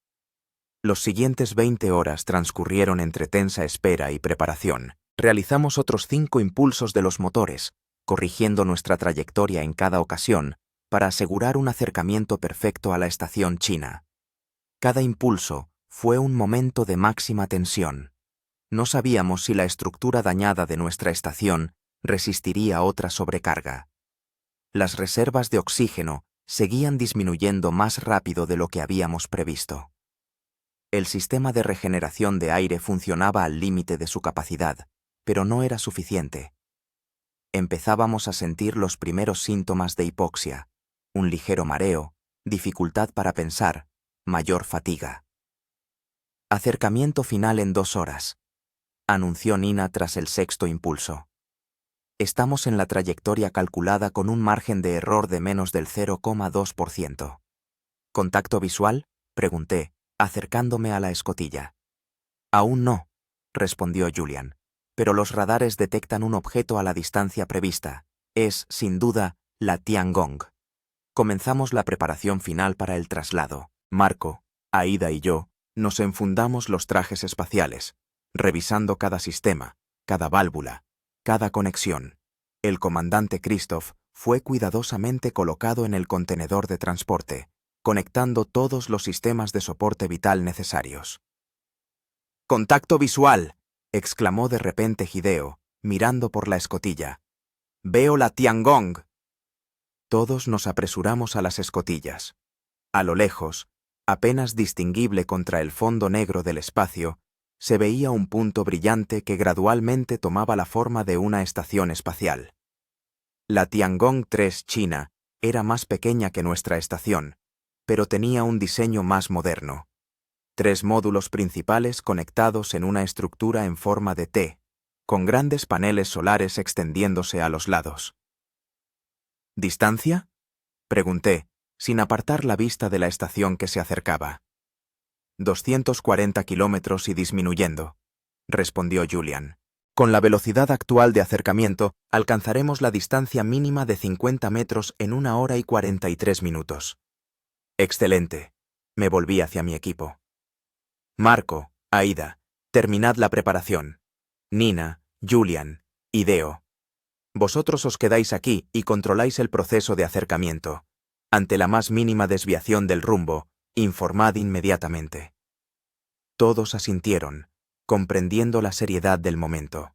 Los siguientes 20 horas transcurrieron entre tensa espera y preparación. Realizamos otros 5 impulsos de los motores, corrigiendo nuestra trayectoria en cada ocasión para asegurar un acercamiento perfecto a la estación china. Cada impulso fue un momento de máxima tensión. No sabíamos si la estructura dañada de nuestra estación resistiría otra sobrecarga. Las reservas de oxígeno seguían disminuyendo más rápido de lo que habíamos previsto. El sistema de regeneración de aire funcionaba al límite de su capacidad, pero no era suficiente. Empezábamos a sentir los primeros síntomas de hipoxia, un ligero mareo, dificultad para pensar, mayor fatiga. Acercamiento final en 2 horas, anunció Nina tras el 6º impulso. Estamos en la trayectoria calculada con un margen de error de menos del 0,2%. ¿Contacto visual?, pregunté, acercándome a la escotilla. Aún no, respondió Julian, pero los radares detectan un objeto a la distancia prevista. Es, sin duda, la Tiangong. Comenzamos la preparación final para el traslado. Marco, Aida y yo nos enfundamos los trajes espaciales, revisando cada sistema, cada válvula, cada conexión. El comandante Christoph fue cuidadosamente colocado en el contenedor de transporte, conectando todos los sistemas de soporte vital necesarios. ¡Contacto visual!, exclamó de repente Hideo, mirando por la escotilla. ¡Veo la Tiangong! Todos nos apresuramos a las escotillas. A lo lejos, apenas distinguible contra el fondo negro del espacio, se veía un punto brillante que gradualmente tomaba la forma de una estación espacial. La Tiangong 3 china era más pequeña que nuestra estación, pero tenía un diseño más moderno. 3 módulos principales conectados en una estructura en forma de T, con grandes paneles solares extendiéndose a los lados. ¿Distancia?, pregunté, sin apartar la vista de la estación que se acercaba. 240 kilómetros y disminuyendo, respondió Julian. Con la velocidad actual de acercamiento, alcanzaremos la distancia mínima de 50 metros en 1 hora y 43 minutos. Excelente. Me volví hacia mi equipo. Marco, Aida, terminad la preparación. Nina, Julian, Hideo. Vosotros os quedáis aquí y controláis el proceso de acercamiento. Ante la más mínima desviación del rumbo, informad inmediatamente. Todos asintieron, comprendiendo la seriedad del momento.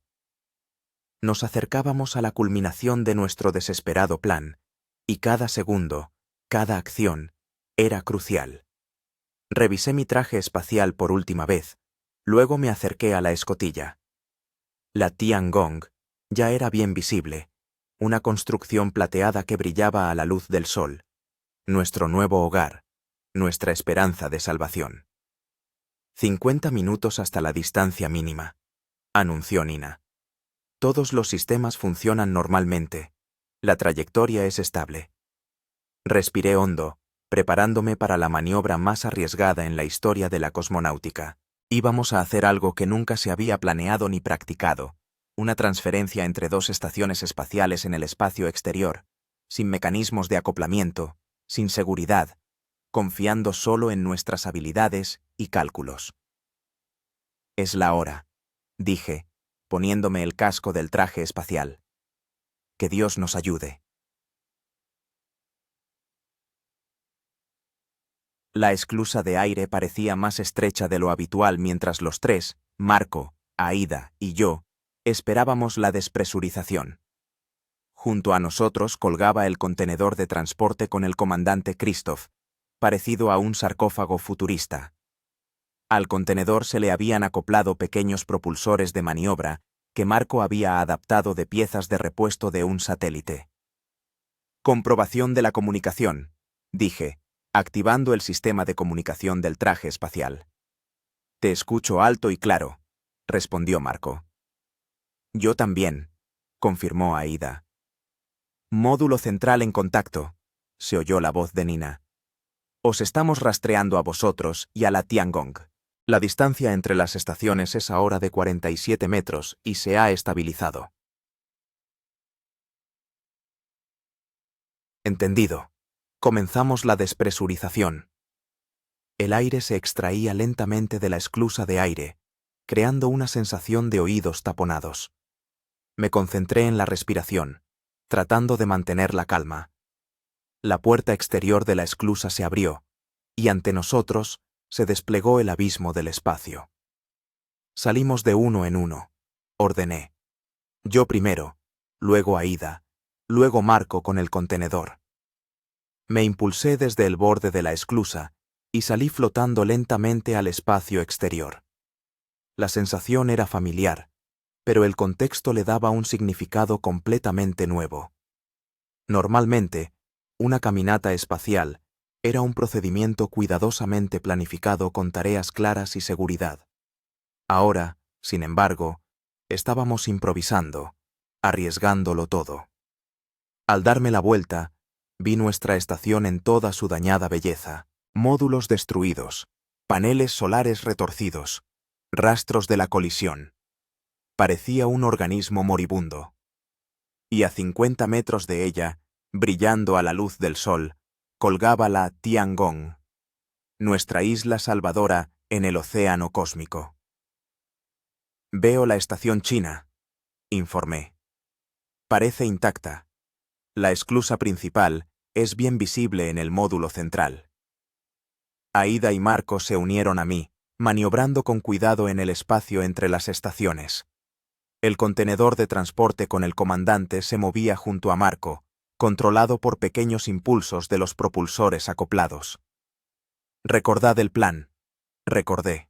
Nos acercábamos a la culminación de nuestro desesperado plan, y cada segundo, cada acción, era crucial. Revisé mi traje espacial por última vez, luego me acerqué a la escotilla. La Tiangong ya era bien visible, una construcción plateada que brillaba a la luz del sol. Nuestro nuevo hogar, nuestra esperanza de salvación. 50 minutos hasta la distancia mínima, anunció Nina. Todos los sistemas funcionan normalmente. La trayectoria es estable. Respiré hondo, preparándome para la maniobra más arriesgada en la historia de la cosmonáutica. Íbamos a hacer algo que nunca se había planeado ni practicado, una transferencia entre 2 estaciones espaciales en el espacio exterior, sin mecanismos de acoplamiento, sin seguridad, confiando solo en nuestras habilidades y cálculos. Es la hora, dije, poniéndome el casco del traje espacial. Que Dios nos ayude. La esclusa de aire parecía más estrecha de lo habitual mientras los 3, Marco, Aida y yo, esperábamos la despresurización. Junto a nosotros colgaba el contenedor de transporte con el comandante Christoph, parecido a un sarcófago futurista. Al contenedor se le habían acoplado pequeños propulsores de maniobra que Marco había adaptado de piezas de repuesto de un satélite. Comprobación de la comunicación, dije, activando el sistema de comunicación del traje espacial. Te escucho alto y claro, respondió Marco. Yo también, confirmó Aida. Módulo central en contacto, se oyó la voz de Nina. Os estamos rastreando a vosotros y a la Tiangong. La distancia entre las estaciones es ahora de 47 metros y se ha estabilizado. Entendido. Comenzamos la despresurización. El aire se extraía lentamente de la esclusa de aire, creando una sensación de oídos taponados. Me concentré en la respiración, tratando de mantener la calma. La puerta exterior de la esclusa se abrió, y ante nosotros se desplegó el abismo del espacio. Salimos de uno en uno, ordené. Yo primero, luego Aida, luego Marco con el contenedor. Me impulsé desde el borde de la esclusa y salí flotando lentamente al espacio exterior. La sensación era familiar, pero el contexto le daba un significado completamente nuevo. Normalmente, una caminata espacial era un procedimiento cuidadosamente planificado con tareas claras y seguridad. Ahora, sin embargo, estábamos improvisando, arriesgándolo todo. Al darme la vuelta, vi nuestra estación en toda su dañada belleza, módulos destruidos, paneles solares retorcidos, rastros de la colisión. Parecía un organismo moribundo. Y a 50 metros de ella, brillando a la luz del sol, colgaba la Tiangong, nuestra isla salvadora en el océano cósmico. Veo la estación china, informé. Parece intacta. La esclusa principal es bien visible en el módulo central. Aida y Marco se unieron a mí, maniobrando con cuidado en el espacio entre las estaciones. El contenedor de transporte con el comandante se movía junto a Marco, controlado por pequeños impulsos de los propulsores acoplados. Recordad el plan, recordé.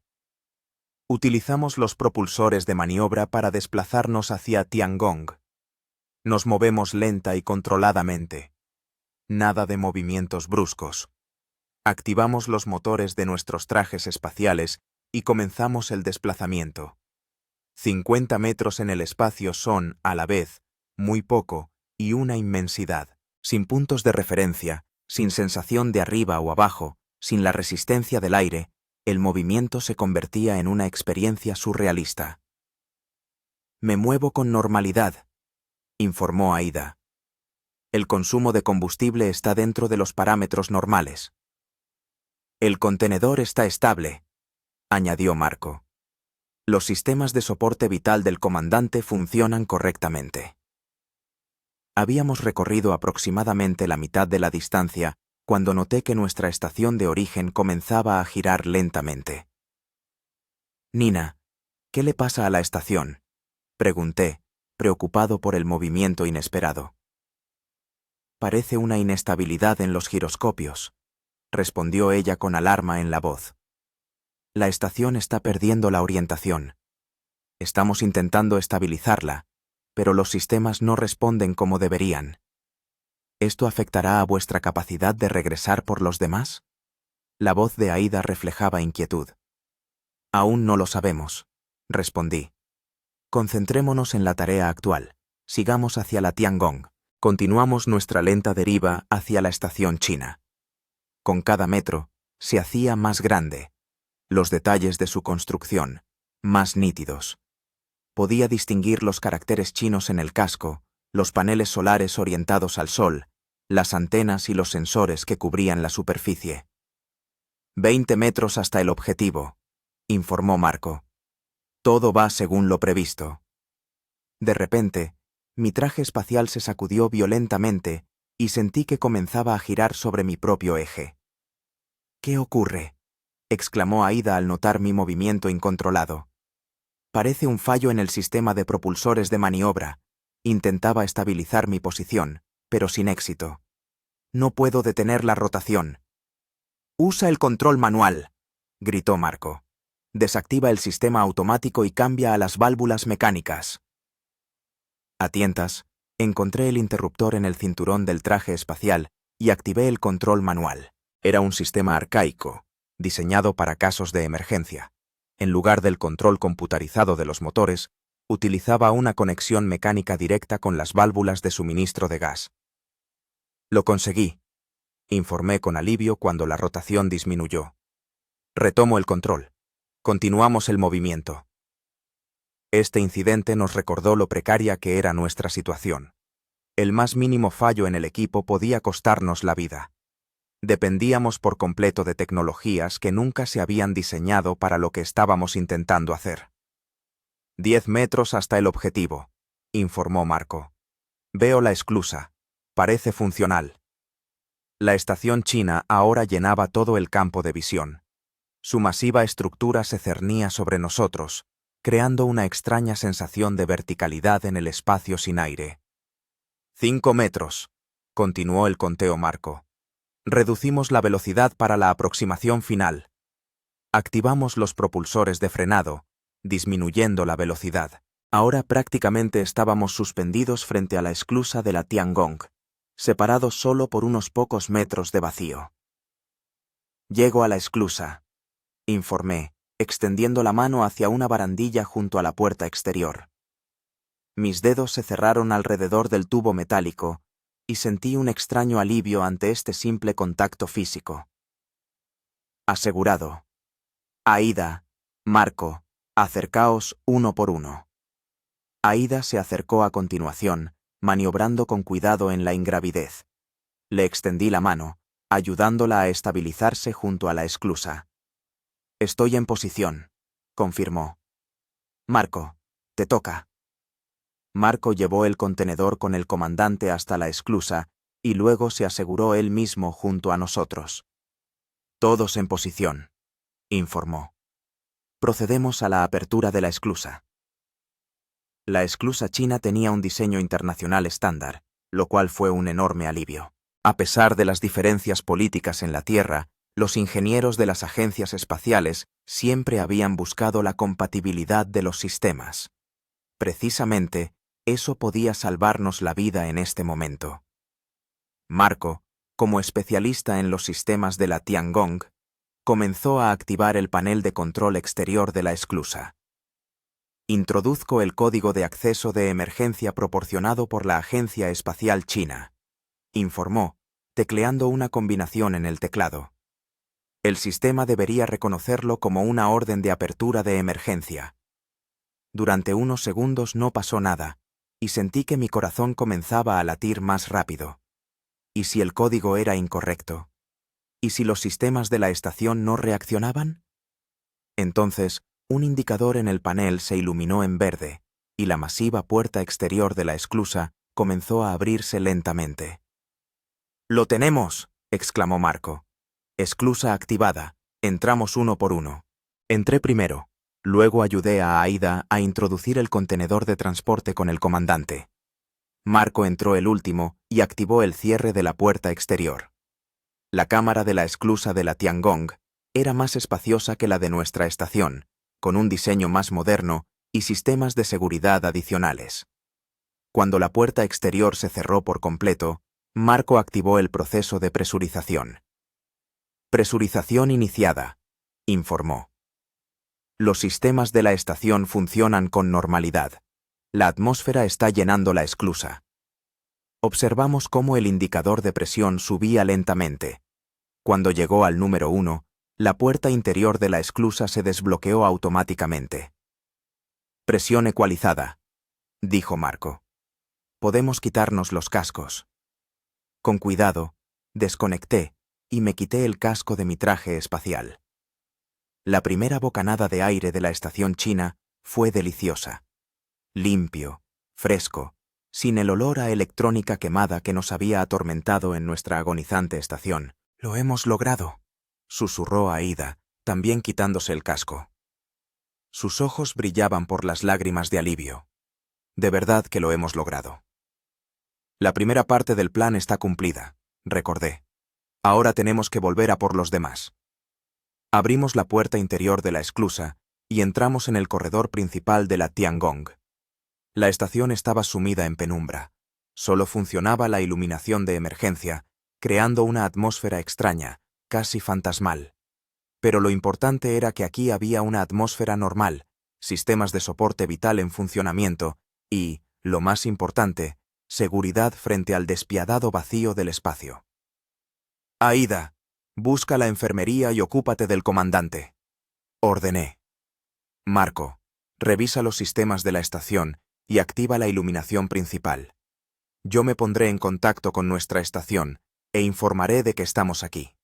Utilizamos los propulsores de maniobra para desplazarnos hacia Tiangong. Nos movemos lenta y controladamente. Nada de movimientos bruscos. Activamos los motores de nuestros trajes espaciales y comenzamos el desplazamiento. 50 metros en el espacio son, a la vez, muy poco y una inmensidad, sin puntos de referencia, sin sensación de arriba o abajo, sin la resistencia del aire, el movimiento se convertía en una experiencia surrealista. Me muevo con normalidad, informó Aida. El consumo de combustible está dentro de los parámetros normales. El contenedor está estable, añadió Marco. Los sistemas de soporte vital del comandante funcionan correctamente. Habíamos recorrido aproximadamente la mitad de la distancia cuando noté que nuestra estación de origen comenzaba a girar lentamente. Nina, ¿qué le pasa a la estación?, pregunté, preocupado por el movimiento inesperado. Parece una inestabilidad en los giroscopios, respondió ella con alarma en la voz. La estación está perdiendo la orientación. Estamos intentando estabilizarla, pero los sistemas no responden como deberían. ¿Esto afectará a vuestra capacidad de regresar por los demás? La voz de Aida reflejaba inquietud. Aún no lo sabemos, respondí. Concentrémonos en la tarea actual. Sigamos hacia la Tiangong. Continuamos nuestra lenta deriva hacia la estación china. Con cada metro, se hacía más grande. Los detalles de su construcción, más nítidos. Podía distinguir los caracteres chinos en el casco, los paneles solares orientados al sol, las antenas y los sensores que cubrían la superficie. 20 metros hasta el objetivo, informó Marco. Todo va según lo previsto. De repente, mi traje espacial se sacudió violentamente y sentí que comenzaba a girar sobre mi propio eje. ¿Qué ocurre?, exclamó Aida al notar mi movimiento incontrolado. Parece un fallo en el sistema de propulsores de maniobra, Intentaba estabilizar mi posición, pero sin éxito. No puedo detener la rotación. «Usa el control manual», gritó Marco. «Desactiva el sistema automático y cambia a las válvulas mecánicas». A tientas, encontré el interruptor en el cinturón del traje espacial y activé el control manual. Era un sistema arcaico, diseñado para casos de emergencia. En lugar del control computarizado de los motores, utilizaba una conexión mecánica directa con las válvulas de suministro de gas. «Lo conseguí», informé con alivio cuando la rotación disminuyó. «Retomo el control. Continuamos el movimiento». Este incidente nos recordó lo precaria que era nuestra situación. El más mínimo fallo en el equipo podía costarnos la vida. Dependíamos por completo de tecnologías que nunca se habían diseñado para lo que estábamos intentando hacer. 10 metros hasta el objetivo, informó Marco. Veo la esclusa. Parece funcional. La estación china ahora llenaba todo el campo de visión. Su masiva estructura se cernía sobre nosotros, creando una extraña sensación de verticalidad en el espacio sin aire. 5 metros, continuó el conteo Marco. Reducimos la velocidad para la aproximación final. Activamos los propulsores de frenado, disminuyendo la velocidad. Ahora prácticamente estábamos suspendidos frente a la esclusa de la Tiangong, separados solo por unos pocos metros de vacío. «Llego a la esclusa», informé, extendiendo la mano hacia una barandilla junto a la puerta exterior. Mis dedos se cerraron alrededor del tubo metálico y sentí un extraño alivio ante este simple contacto físico. «Asegurado. Aida, Marco, acercaos uno por uno». Aida se acercó a continuación, maniobrando con cuidado en la ingravidez. Le extendí la mano, ayudándola a estabilizarse junto a la esclusa. «Estoy en posición», confirmó. «Marco, te toca». Marco llevó el contenedor con el comandante hasta la esclusa y luego se aseguró él mismo junto a nosotros. «Todos en posición», informó. «Procedemos a la apertura de la esclusa». La esclusa china tenía un diseño internacional estándar, lo cual fue un enorme alivio. A pesar de las diferencias políticas en la Tierra, los ingenieros de las agencias espaciales siempre habían buscado la compatibilidad de los sistemas. Precisamente, eso podía salvarnos la vida en este momento. Marco, como especialista en los sistemas de la Tiangong, comenzó a activar el panel de control exterior de la esclusa. «Introduzco el código de acceso de emergencia proporcionado por la Agencia Espacial China», informó, tecleando una combinación en el teclado. El sistema debería reconocerlo como una orden de apertura de emergencia. Durante unos segundos no pasó nada, y sentí que mi corazón comenzaba a latir más rápido. ¿Y si el código era incorrecto? ¿Y si los sistemas de la estación no reaccionaban? Entonces, un indicador en el panel se iluminó en verde, y la masiva puerta exterior de la esclusa comenzó a abrirse lentamente. «¡Lo tenemos!», exclamó Marco. «Esclusa activada. Entramos uno por uno». Entré primero. Luego ayudé a Aida a introducir el contenedor de transporte con el comandante. Marco entró el último y activó el cierre de la puerta exterior. La cámara de la esclusa de la Tiangong era más espaciosa que la de nuestra estación, con un diseño más moderno y sistemas de seguridad adicionales. Cuando la puerta exterior se cerró por completo, Marco activó el proceso de presurización. «Presurización iniciada», informó. «Los sistemas de la estación funcionan con normalidad. La atmósfera está llenando la esclusa». Observamos cómo el indicador de presión subía lentamente. Cuando llegó al número 1, la puerta interior de la esclusa se desbloqueó automáticamente. «Presión ecualizada», dijo Marco. «Podemos quitarnos los cascos». Con cuidado, desconecté y me quité el casco de mi traje espacial. La primera bocanada de aire de la estación china fue deliciosa. Limpio, fresco, sin el olor a electrónica quemada que nos había atormentado en nuestra agonizante estación. «Lo hemos logrado», susurró Aida, también quitándose el casco. Sus ojos brillaban por las lágrimas de alivio. De verdad que lo hemos logrado. La primera parte del plan está cumplida, recordé. Ahora tenemos que volver a por los demás. Abrimos la puerta interior de la esclusa y entramos en el corredor principal de la Tiangong. La estación estaba sumida en penumbra. Solo funcionaba la iluminación de emergencia, creando una atmósfera extraña, casi fantasmal. Pero lo importante era que aquí había una atmósfera normal, sistemas de soporte vital en funcionamiento y, lo más importante, seguridad frente al despiadado vacío del espacio. Aida, busca la enfermería y ocúpate del comandante. Ordené. Marco, revisa los sistemas de la estación y activa la iluminación principal. Yo me pondré en contacto con nuestra estación e informaré de que estamos aquí.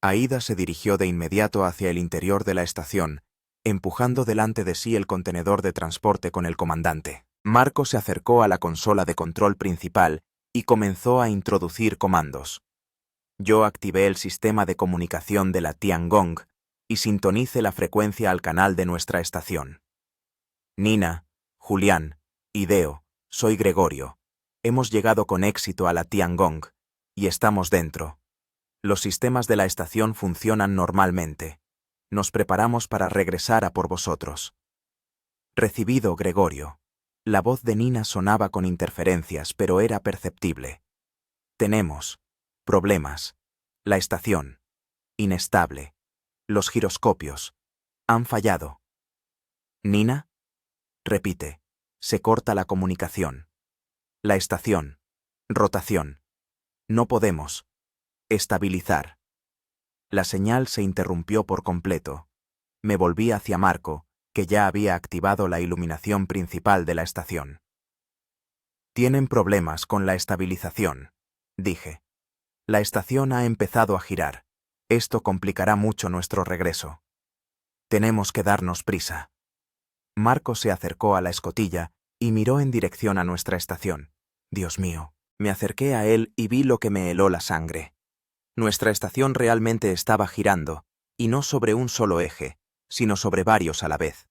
Aida se dirigió de inmediato hacia el interior de la estación, empujando delante de sí el contenedor de transporte con el comandante. Marco se acercó a la consola de control principal y comenzó a introducir comandos. Yo activé el sistema de comunicación de la Tiangong y sintonicé la frecuencia al canal de nuestra estación. Nina, Julián, Ideo, soy Gregorio. Hemos llegado con éxito a la Tiangong y estamos dentro. Los sistemas de la estación funcionan normalmente. Nos preparamos para regresar a por vosotros. Recibido, Gregorio. La voz de Nina sonaba con interferencias, pero era perceptible. Tenemos problemas. La estación. Inestable. Los giroscopios. Han fallado. Nina. Repite. Se corta la comunicación. La estación. Rotación. No podemos. Estabilizar. La señal se interrumpió por completo. Me volví hacia Marco, que ya había activado la iluminación principal de la estación. Tienen problemas con la estabilización, dije. La estación ha empezado a girar. Esto complicará mucho nuestro regreso. Tenemos que darnos prisa. Marco se acercó a la escotilla y miró en dirección a nuestra estación. Dios mío, me acerqué a él y vi lo que me heló la sangre. Nuestra estación realmente estaba girando, y no sobre un solo eje, sino sobre varios a la vez.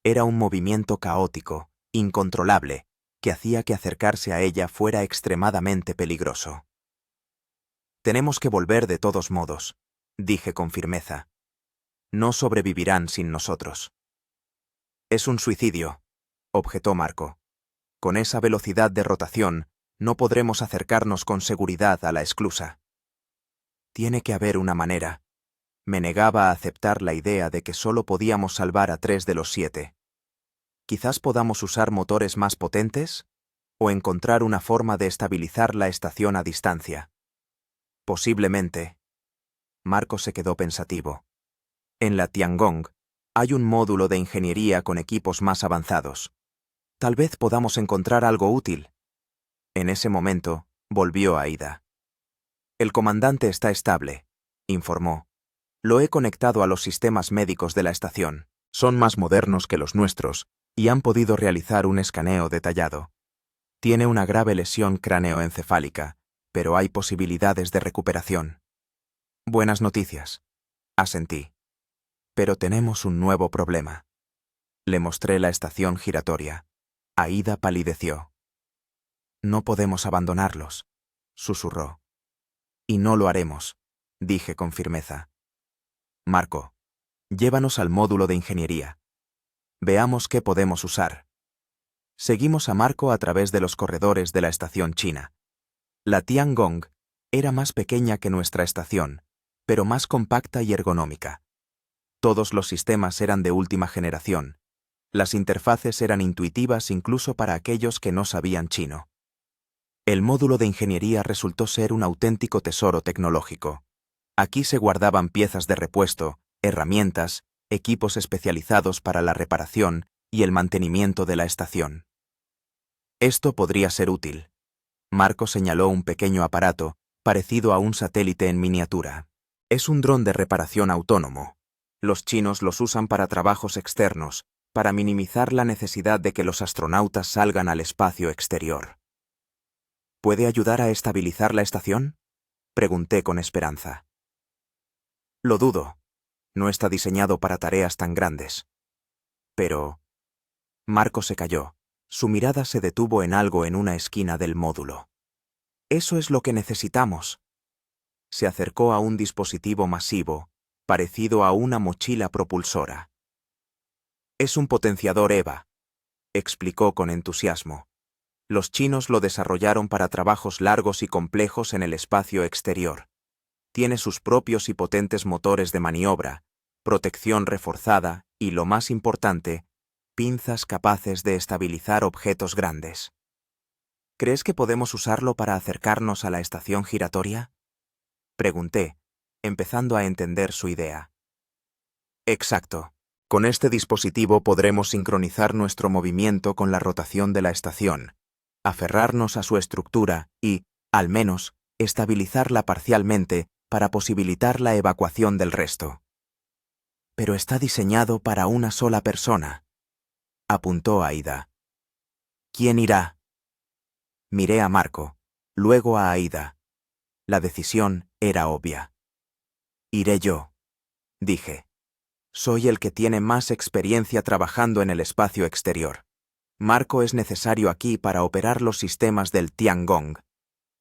Era un movimiento caótico, incontrolable, que hacía que acercarse a ella fuera extremadamente peligroso. Tenemos que volver de todos modos, dije con firmeza. No sobrevivirán sin nosotros. Es un suicidio, objetó Marco. Con esa velocidad de rotación, no podremos acercarnos con seguridad a la esclusa. Tiene que haber una manera. Me negaba a aceptar la idea de que solo podíamos salvar a 3 de los 7. Quizás podamos usar motores más potentes o encontrar una forma de estabilizar la estación a distancia. Posiblemente. Marco se quedó pensativo. En la Tiangong hay un módulo de ingeniería con equipos más avanzados. Tal vez podamos encontrar algo útil. En ese momento, volvió Aida. El comandante está estable, informó. Lo he conectado a los sistemas médicos de la estación. Son más modernos que los nuestros y han podido realizar un escaneo detallado. Tiene una grave lesión cráneoencefálica, pero hay posibilidades de recuperación. Buenas noticias, asentí. Pero tenemos un nuevo problema. Le mostré la estación giratoria. Aida palideció. No podemos abandonarlos, susurró. Y no lo haremos, dije con firmeza. Marco, llévanos al módulo de ingeniería. Veamos qué podemos usar. Seguimos a Marco a través de los corredores de la estación china. La Tiangong era más pequeña que nuestra estación, pero más compacta y ergonómica. Todos los sistemas eran de última generación. Las interfaces eran intuitivas incluso para aquellos que no sabían chino. El módulo de ingeniería resultó ser un auténtico tesoro tecnológico. Aquí se guardaban piezas de repuesto, herramientas, equipos especializados para la reparación y el mantenimiento de la estación. Esto podría ser útil. Marco señaló un pequeño aparato, parecido a un satélite en miniatura. Es un dron de reparación autónomo. Los chinos los usan para trabajos externos, para minimizar la necesidad de que los astronautas salgan al espacio exterior. ¿Puede ayudar a estabilizar la estación? Pregunté con esperanza. Lo dudo. No está diseñado para tareas tan grandes. Pero... Marco se calló, Su mirada se detuvo en algo en una esquina del módulo. Eso es lo que necesitamos. Se acercó a un dispositivo masivo, parecido a una mochila propulsora. Es un potenciador EVA, explicó con entusiasmo. Los chinos lo desarrollaron para trabajos largos y complejos en el espacio exterior. Tiene sus propios y potentes motores de maniobra, protección reforzada y, lo más importante, pinzas capaces de estabilizar objetos grandes. ¿Crees que podemos usarlo para acercarnos a la estación giratoria? Pregunté, empezando a entender su idea. Exacto. Con este dispositivo podremos sincronizar nuestro movimiento con la rotación de la estación, aferrarnos a su estructura y, al menos, estabilizarla parcialmente para posibilitar la evacuación del resto. Pero está diseñado para una sola persona, apuntó Aida. ¿Quién irá? Miré a Marco, luego a Aida. La decisión era obvia. Iré yo, dije. Soy el que tiene más experiencia trabajando en el espacio exterior. Marco es necesario aquí para operar los sistemas del Tiangong.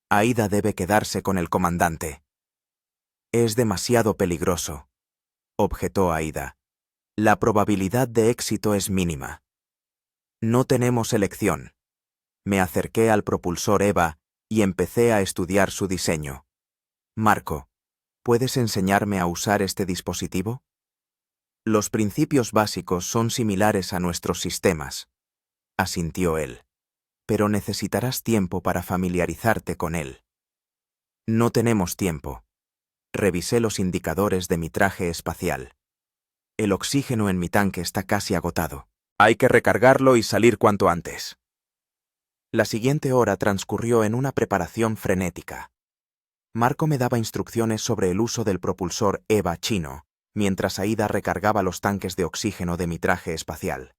Aida debe quedarse con el comandante. Es demasiado peligroso, objetó Aida. La probabilidad de éxito es mínima. No tenemos elección. Me acerqué al propulsor EVA y empecé a estudiar su diseño. Marco, ¿puedes enseñarme a usar este dispositivo? Los principios básicos son similares a nuestros sistemas, asintió él, pero necesitarás tiempo para familiarizarte con él. No tenemos tiempo. Revisé los indicadores de mi traje espacial. El oxígeno en mi tanque está casi agotado. Hay que recargarlo y salir cuanto antes. La siguiente hora transcurrió en una preparación frenética. Marco me daba instrucciones sobre el uso del propulsor EVA chino, mientras Aida recargaba los tanques de oxígeno de mi traje espacial.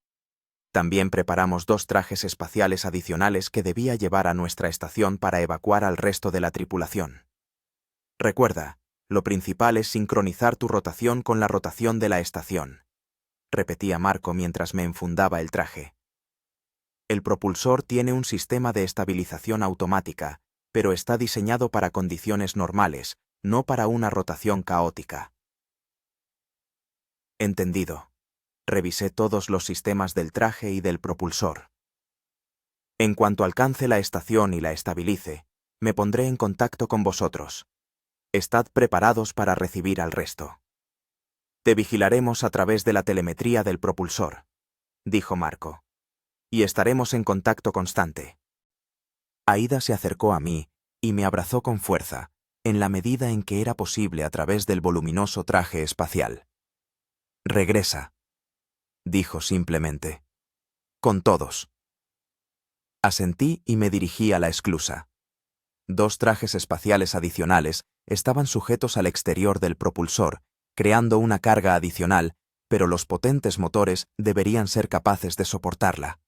También preparamos 2 trajes espaciales adicionales que debía llevar a nuestra estación para evacuar al resto de la tripulación. Recuerda, lo principal es sincronizar tu rotación con la rotación de la estación, repetía Marco mientras me enfundaba el traje. El propulsor tiene un sistema de estabilización automática, pero está diseñado para condiciones normales, no para una rotación caótica. Entendido. Revisé todos los sistemas del traje y del propulsor. En cuanto alcance la estación y la estabilice, me pondré en contacto con vosotros. Estad preparados para recibir al resto. Te vigilaremos a través de la telemetría del propulsor, dijo Marco, y estaremos en contacto constante. Aida se acercó a mí y me abrazó con fuerza, en la medida en que era posible a través del voluminoso traje espacial. Regresa, dijo simplemente. Con todos. Asentí y me dirigí a la esclusa. 2 trajes espaciales adicionales estaban sujetos al exterior del propulsor, creando una carga adicional, pero los potentes motores deberían ser capaces de soportarla.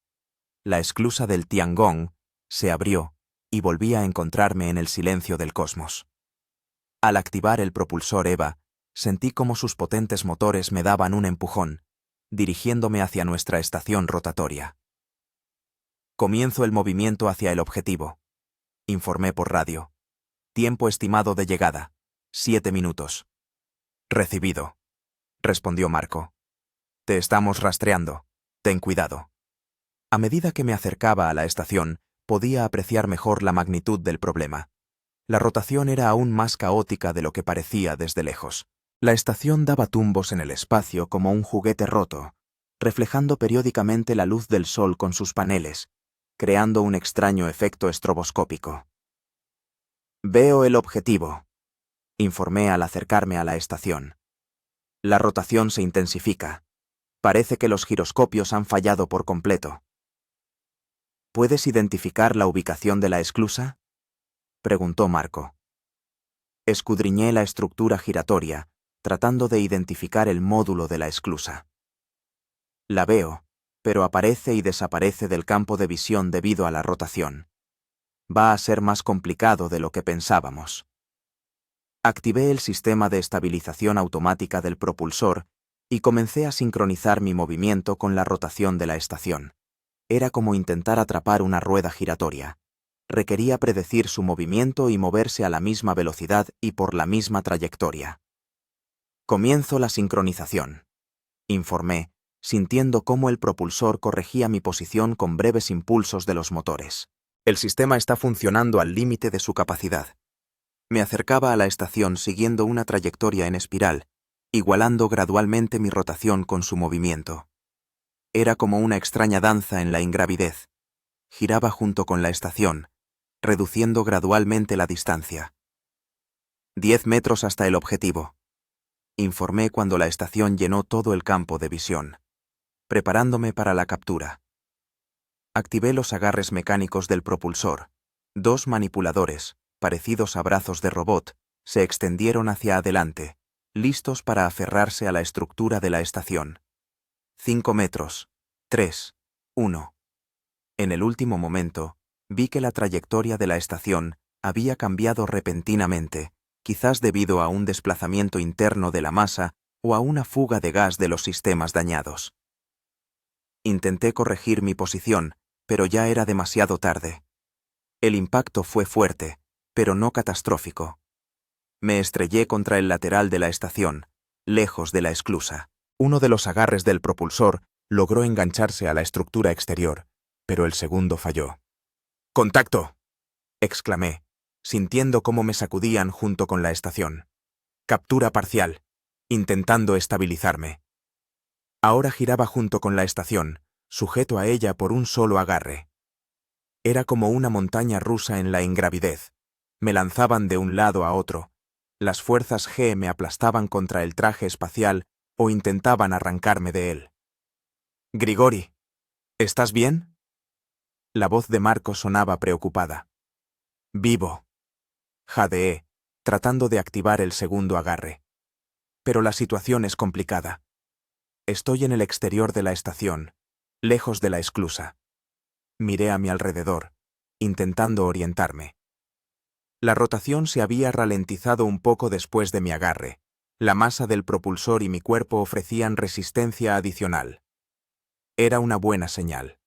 La esclusa del Tiangong se abrió y volví a encontrarme en el silencio del cosmos. Al activar el propulsor EVA, sentí como sus potentes motores me daban un empujón, dirigiéndome hacia nuestra estación rotatoria. Comienzo el movimiento hacia el objetivo, informé por radio. Tiempo estimado de llegada, 7 minutos. Recibido, respondió Marco. Te estamos rastreando. Ten cuidado. A medida que me acercaba a la estación, podía apreciar mejor la magnitud del problema. La rotación era aún más caótica de lo que parecía desde lejos. La estación daba tumbos en el espacio como un juguete roto, reflejando periódicamente la luz del sol con sus paneles, creando un extraño efecto estroboscópico. Veo el objetivo, informé al acercarme a la estación. La rotación se intensifica. Parece que los giroscopios han fallado por completo. ¿Puedes identificar la ubicación de la esclusa?, preguntó Marco. Escudriñé la estructura giratoria, tratando de identificar el módulo de la esclusa. La veo, pero aparece y desaparece del campo de visión debido a la rotación. Va a ser más complicado de lo que pensábamos. Activé el sistema de estabilización automática del propulsor y comencé a sincronizar mi movimiento con la rotación de la estación. Era como intentar atrapar una rueda giratoria. Requería predecir su movimiento y moverse a la misma velocidad y por la misma trayectoria. Comienzo la sincronización, informé, sintiendo cómo el propulsor corregía mi posición con breves impulsos de los motores. El sistema está funcionando al límite de su capacidad. Me acercaba a la estación siguiendo una trayectoria en espiral, igualando gradualmente mi rotación con su movimiento. Era como una extraña danza en la ingravidez. Giraba junto con la estación, reduciendo gradualmente la distancia. 10 metros hasta el objetivo, informé cuando la estación llenó todo el campo de visión, preparándome para la captura. Activé los agarres mecánicos del propulsor. 2 manipuladores, parecidos a brazos de robot, se extendieron hacia adelante, listos para aferrarse a la estructura de la estación. 5 metros. 3. 1. En el último momento, vi que la trayectoria de la estación había cambiado repentinamente, quizás debido a un desplazamiento interno de la masa o a una fuga de gas de los sistemas dañados. Intenté corregir mi posición, pero ya era demasiado tarde. El impacto fue fuerte, pero no catastrófico. Me estrellé contra el lateral de la estación, lejos de la esclusa. Uno de los agarres del propulsor logró engancharse a la estructura exterior, pero el segundo falló. ¡Contacto!, exclamé, sintiendo cómo me sacudían junto con la estación. Captura parcial, intentando estabilizarme. Ahora giraba junto con la estación, sujeto a ella por un solo agarre. Era como una montaña rusa en la ingravidez. Me lanzaban de un lado a otro. Las fuerzas G me aplastaban contra el traje espacial o intentaban arrancarme de él. «Grigori, ¿estás bien?». La voz de Marco sonaba preocupada. «Vivo», jadeé, tratando de activar el segundo agarre. Pero la situación es complicada. Estoy en el exterior de la estación, lejos de la esclusa. Miré a mi alrededor, intentando orientarme. La rotación se había ralentizado un poco después de mi agarre. La masa del propulsor y mi cuerpo ofrecían resistencia adicional. Era una buena señal.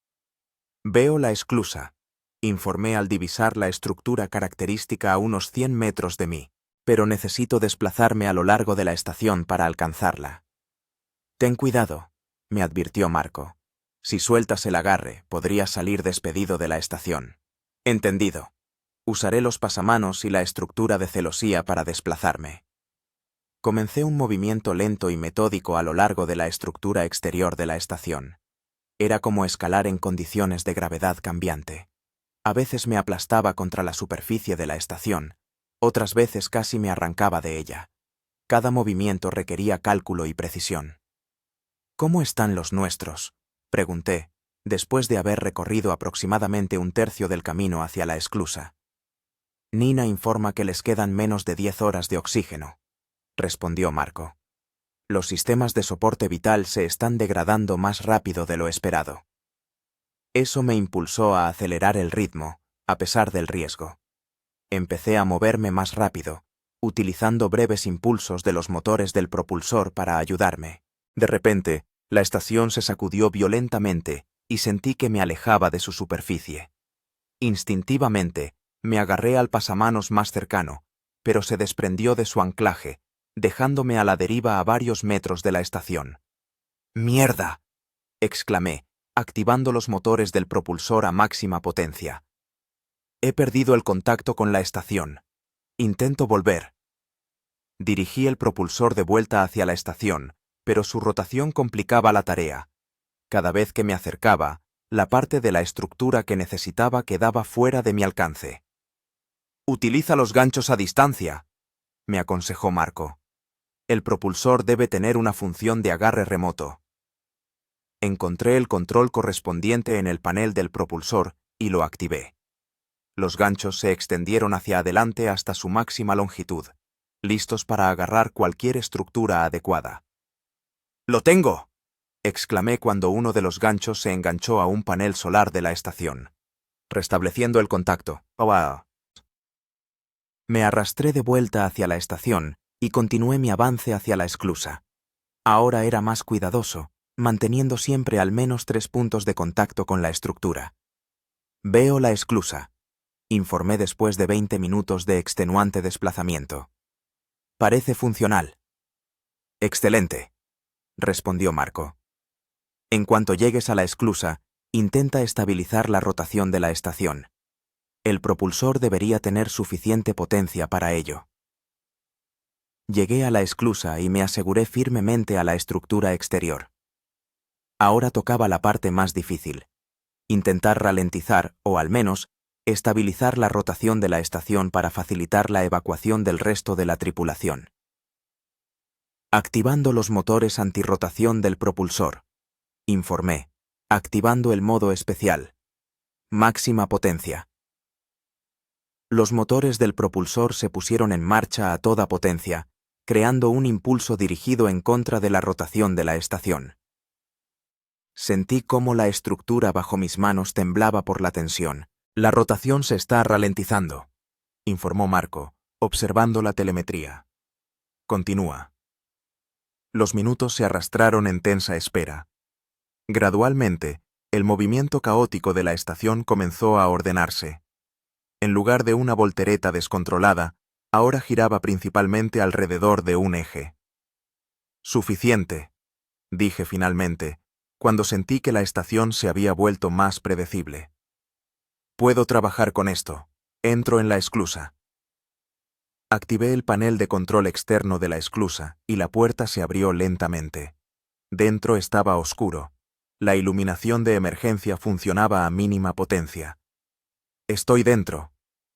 «Veo la esclusa», informé al divisar la estructura característica a unos 100 metros de mí, «pero necesito desplazarme a lo largo de la estación para alcanzarla». «Ten cuidado», me advirtió Marco. «Si sueltas el agarre, podrías salir despedido de la estación». «Entendido. Usaré los pasamanos y la estructura de celosía para desplazarme». Comencé un movimiento lento y metódico a lo largo de la estructura exterior de la estación. Era como escalar en condiciones de gravedad cambiante. A veces me aplastaba contra la superficie de la estación, otras veces casi me arrancaba de ella. Cada movimiento requería cálculo y precisión. «¿Cómo están los nuestros?», pregunté, después de haber recorrido aproximadamente un tercio del camino hacia la esclusa. «Nina informa que les quedan menos de 10 horas de oxígeno», respondió Marco. «Los sistemas de soporte vital se están degradando más rápido de lo esperado». Eso me impulsó a acelerar el ritmo, a pesar del riesgo. Empecé a moverme más rápido, utilizando breves impulsos de los motores del propulsor para ayudarme. De repente, la estación se sacudió violentamente y sentí que me alejaba de su superficie. Instintivamente, me agarré al pasamanos más cercano, pero se desprendió de su anclaje, dejándome a la deriva a varios metros de la estación. «¡Mierda!», exclamé, activando los motores del propulsor a máxima potencia. «He perdido el contacto con la estación. Intento volver». Dirigí el propulsor de vuelta hacia la estación, pero su rotación complicaba la tarea. Cada vez que me acercaba, la parte de la estructura que necesitaba quedaba fuera de mi alcance. «Utiliza los ganchos a distancia», me aconsejó Marco. «El propulsor debe tener una función de agarre remoto». Encontré el control correspondiente en el panel del propulsor y lo activé. Los ganchos se extendieron hacia adelante hasta su máxima longitud, listos para agarrar cualquier estructura adecuada. «¡Lo tengo!», exclamé cuando uno de los ganchos se enganchó a un panel solar de la estación. Restableciendo el contacto. «¡Oh!». Me arrastré de vuelta hacia la estación y continué mi avance hacia la esclusa. Ahora era más cuidadoso, manteniendo siempre al menos 3 puntos de contacto con la estructura. Veo la esclusa, informé después de 20 minutos de extenuante desplazamiento. Parece funcional. Excelente, respondió Marco. En cuanto llegues a la esclusa, intenta estabilizar la rotación de la estación. El propulsor debería tener suficiente potencia para ello. Llegué a la esclusa y me aseguré firmemente a la estructura exterior. Ahora tocaba la parte más difícil: intentar ralentizar, o al menos, estabilizar la rotación de la estación para facilitar la evacuación del resto de la tripulación. Activando los motores antirrotación del propulsor, informé, activando el modo especial. Máxima potencia. Los motores del propulsor se pusieron en marcha a toda potencia, creando un impulso dirigido en contra de la rotación de la estación. Sentí cómo la estructura bajo mis manos temblaba por la tensión. La rotación se está ralentizando, informó Marco, observando la telemetría. Continúa. Los minutos se arrastraron en tensa espera. Gradualmente, el movimiento caótico de la estación comenzó a ordenarse. En lugar de una voltereta descontrolada, ahora giraba principalmente alrededor de un eje. Suficiente, dije finalmente, cuando sentí que la estación se había vuelto más predecible. Puedo trabajar con esto. Entro en la esclusa. Activé el panel de control externo de la esclusa y la puerta se abrió lentamente. Dentro estaba oscuro. La iluminación de emergencia funcionaba a mínima potencia. Estoy dentro,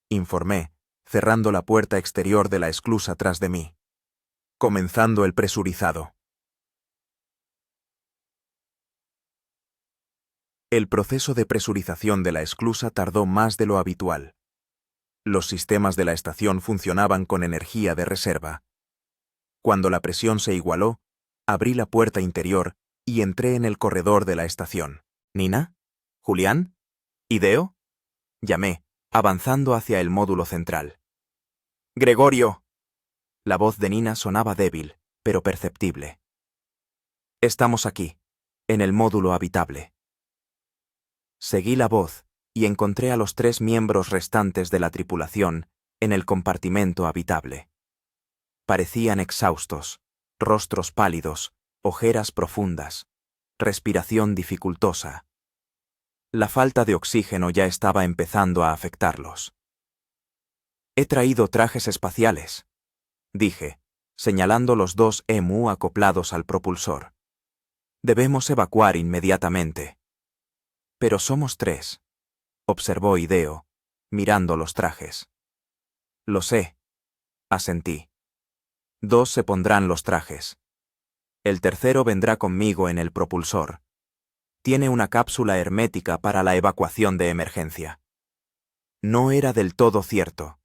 informé, cerrando la puerta exterior de la esclusa tras de mí. Comenzando el presurizado. El proceso de presurización de la esclusa tardó más de lo habitual. Los sistemas de la estación funcionaban con energía de reserva. Cuando la presión se igualó, abrí la puerta interior y entré en el corredor de la estación. ¿Nina? ¿Julián? ¿Ideo? Llamé, avanzando hacia el módulo central. ¡Gregorio! La voz de Nina sonaba débil, pero perceptible. Estamos aquí, en el módulo habitable. Seguí la voz y encontré a los 3 miembros restantes de la tripulación en el compartimento habitable. Parecían exhaustos, rostros pálidos, ojeras profundas, respiración dificultosa. La falta de oxígeno ya estaba empezando a afectarlos. He traído trajes espaciales, dije, señalando los 2 EMU acoplados al propulsor. Debemos evacuar inmediatamente. Pero somos 3, observó Ideo, mirando los trajes. Lo sé, asentí. 2 se pondrán los trajes. El tercero vendrá conmigo en el propulsor. Tiene una cápsula hermética para la evacuación de emergencia. No era del todo cierto.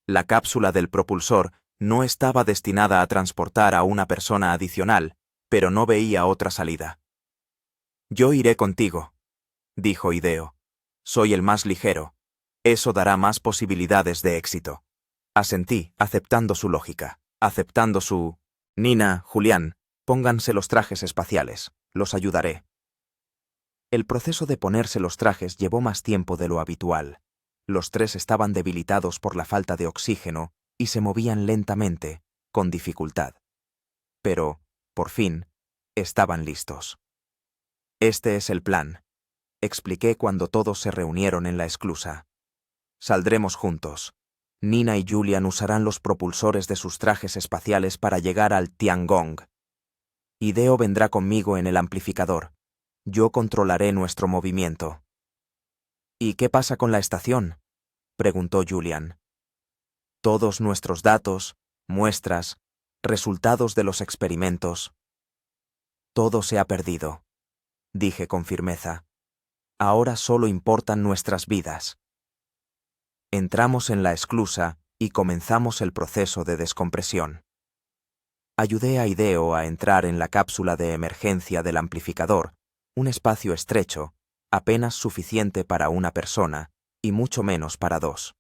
La cápsula del propulsor no estaba destinada a transportar a una persona adicional, pero no veía otra salida. Yo iré contigo, dijo Ideo. Soy el más ligero. Eso dará más posibilidades de éxito. Asentí, aceptando su lógica, aceptando su... Nina, Julián, pónganse los trajes espaciales. Los ayudaré. El proceso de ponerse los trajes llevó más tiempo de lo habitual. Los 3 estaban debilitados por la falta de oxígeno y se movían lentamente, con dificultad. Pero, por fin, estaban listos. Este es el plan, expliqué cuando todos se reunieron en la esclusa. Saldremos juntos. Nina y Julian usarán los propulsores de sus trajes espaciales para llegar al Tiangong. Ideo vendrá conmigo en el amplificador. Yo controlaré nuestro movimiento. ¿Y qué pasa con la estación?, preguntó Julian. Todos nuestros datos, muestras, resultados de los experimentos. Todo se ha perdido, dije con firmeza. Ahora solo importan nuestras vidas. Entramos en la esclusa y comenzamos el proceso de descompresión. Ayudé a Ideo a entrar en la cápsula de emergencia del amplificador, un espacio estrecho, apenas suficiente para una persona y mucho menos para 2.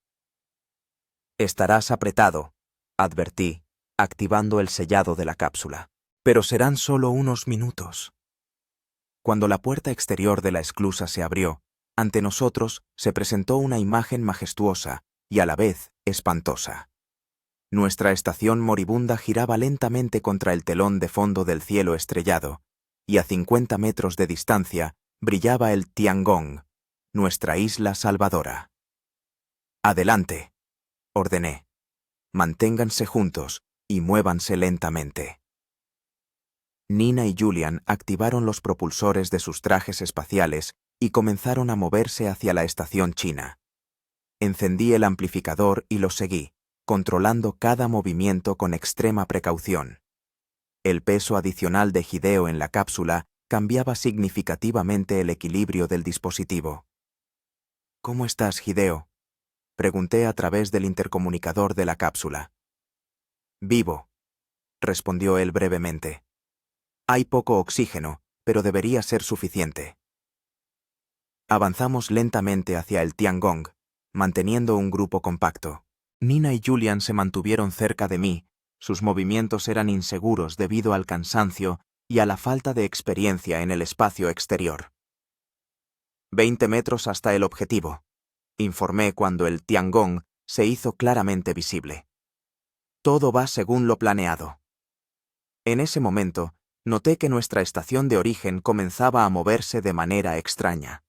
Estarás apretado, advertí, activando el sellado de la cápsula. Pero serán solo unos minutos. Cuando la puerta exterior de la esclusa se abrió, ante nosotros se presentó una imagen majestuosa y a la vez espantosa. Nuestra estación moribunda giraba lentamente contra el telón de fondo del cielo estrellado, y a 50 metros de distancia brillaba el Tiangong, nuestra isla salvadora. «Adelante», ordené. «Manténganse juntos y muévanse lentamente». Nina y Julian activaron los propulsores de sus trajes espaciales y comenzaron a moverse hacia la estación china. Encendí el amplificador y los seguí, controlando cada movimiento con extrema precaución. El peso adicional de Hideo en la cápsula cambiaba significativamente el equilibrio del dispositivo. «¿Cómo estás, Hideo?», pregunté a través del intercomunicador de la cápsula. «Vivo», respondió él brevemente. «Hay poco oxígeno, pero debería ser suficiente». Avanzamos lentamente hacia el Tiangong, manteniendo un grupo compacto. Nina y Julian se mantuvieron cerca de mí. Sus movimientos eran inseguros debido al cansancio y a la falta de experiencia en el espacio exterior. 20 metros hasta el objetivo, informé cuando el Tiangong se hizo claramente visible. Todo va según lo planeado. En ese momento, noté que nuestra estación de origen comenzaba a moverse de manera extraña.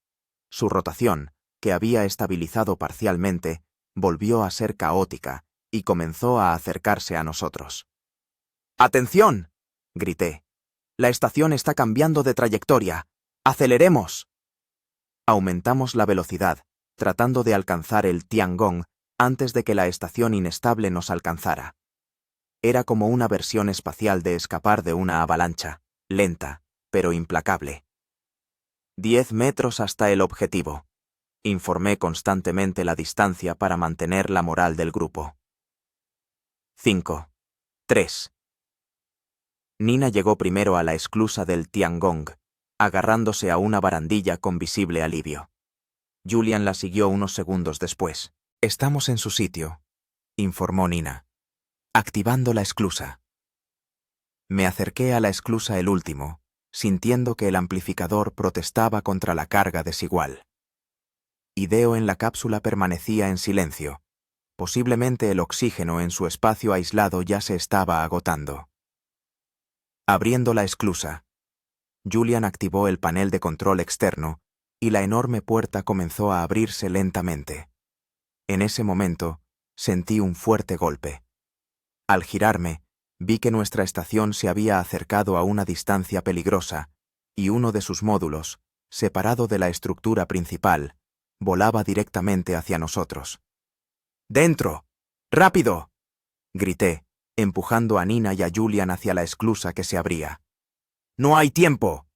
Su rotación, que había estabilizado parcialmente, volvió a ser caótica y comenzó a acercarse a nosotros. «¡Atención!», grité. «La estación está cambiando de trayectoria. ¡Aceleremos!». Aumentamos la velocidad, tratando de alcanzar el Tiangong antes de que la estación inestable nos alcanzara. Era como una versión espacial de escapar de una avalancha, lenta, pero implacable. 10 metros hasta el objetivo. Informé constantemente la distancia para mantener la moral del grupo. 5, 3. Nina llegó primero a la esclusa del Tiangong, agarrándose a una barandilla con visible alivio. Julian la siguió unos segundos después. «Estamos en su sitio», informó Nina, activando la esclusa. Me acerqué a la esclusa el último, sintiendo que el amplificador protestaba contra la carga desigual. Hideo en la cápsula permanecía en silencio. Posiblemente el oxígeno en su espacio aislado ya se estaba agotando. Abriendo la esclusa, Julian activó el panel de control externo y la enorme puerta comenzó a abrirse lentamente. En ese momento, sentí un fuerte golpe. Al girarme, vi que nuestra estación se había acercado a una distancia peligrosa y uno de sus módulos, separado de la estructura principal, volaba directamente hacia nosotros. «¡Dentro! ¡Rápido!», grité, empujando a Nina y a Julian hacia la esclusa que se abría. «¡No hay tiempo!».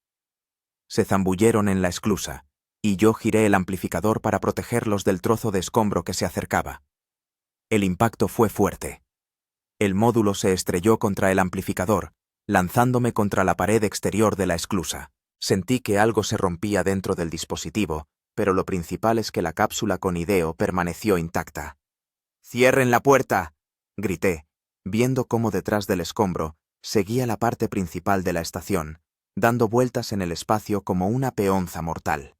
Se zambulleron en la esclusa, y yo giré el amplificador para protegerlos del trozo de escombro que se acercaba. El impacto fue fuerte. El módulo se estrelló contra el amplificador, lanzándome contra la pared exterior de la esclusa. Sentí que algo se rompía dentro del dispositivo, pero lo principal es que la cápsula con Hideo permaneció intacta. «¡Cierren la puerta!», grité, viendo cómo detrás del escombro seguía la parte principal de la estación, dando vueltas en el espacio como una peonza mortal.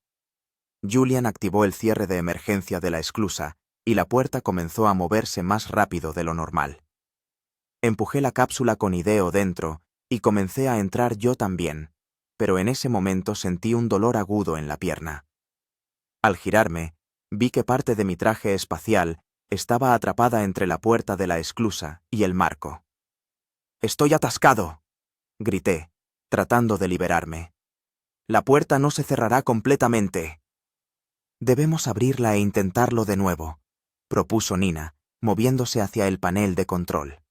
Julian activó el cierre de emergencia de la esclusa y la puerta comenzó a moverse más rápido de lo normal. Empujé la cápsula con Hideo dentro y comencé a entrar yo también, pero en ese momento sentí un dolor agudo en la pierna. Al girarme, vi que parte de mi traje espacial estaba atrapada entre la puerta de la esclusa y el marco. «¡Estoy atascado!», grité, tratando de liberarme. «La puerta no se cerrará completamente». «Debemos abrirla e intentarlo de nuevo», propuso Nina, moviéndose hacia el panel de control.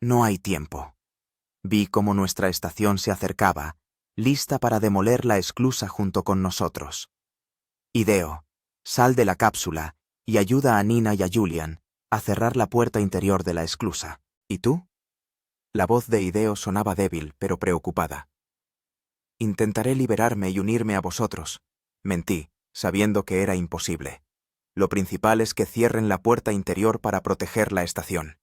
«No hay tiempo». Vi cómo nuestra estación se acercaba, lista para demoler la esclusa junto con nosotros. «Hideo, sal de la cápsula y ayuda a Nina y a Julian a cerrar la puerta interior de la esclusa. ¿Y tú?». La voz de Hideo sonaba débil, pero preocupada. «Intentaré liberarme y unirme a vosotros», mentí, sabiendo que era imposible. «Lo principal es que cierren la puerta interior para proteger la estación».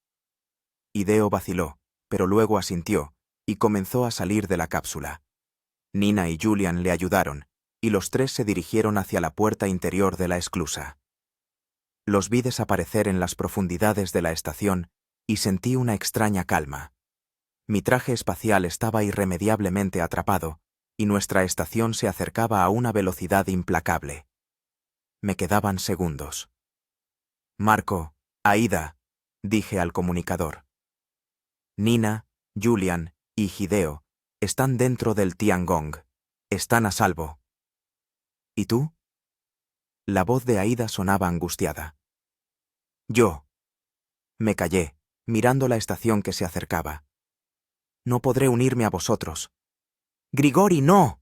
Hideo vaciló, pero luego asintió y comenzó a salir de la cápsula. Nina y Julian le ayudaron, y los tres se dirigieron hacia la puerta interior de la esclusa. Los vi desaparecer en las profundidades de la estación y sentí una extraña calma. Mi traje espacial estaba irremediablemente atrapado, y nuestra estación se acercaba a una velocidad implacable. Me quedaban segundos. Marco, Aida, dije al comunicador. Nina, Julian y Hideo están dentro del Tiangong. Están a salvo. ¿Y tú? La voz de Aida sonaba angustiada. Yo. Me callé, mirando la estación que se acercaba. No podré unirme a vosotros. ¡Grigori, no!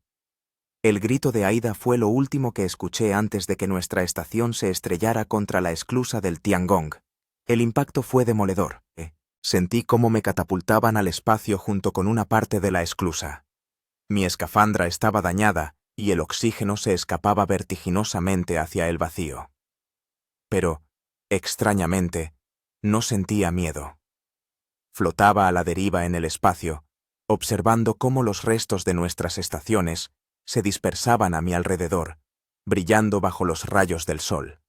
El grito de Aida fue lo último que escuché antes de que nuestra estación se estrellara contra la esclusa del Tiangong. El impacto fue demoledor. Sentí cómo me catapultaban al espacio junto con una parte de la esclusa. Mi escafandra estaba dañada y el oxígeno se escapaba vertiginosamente hacia el vacío. Pero, extrañamente, no sentía miedo. Flotaba a la deriva en el espacio, observando cómo los restos de nuestras estaciones se dispersaban a mi alrededor, brillando bajo los rayos del sol.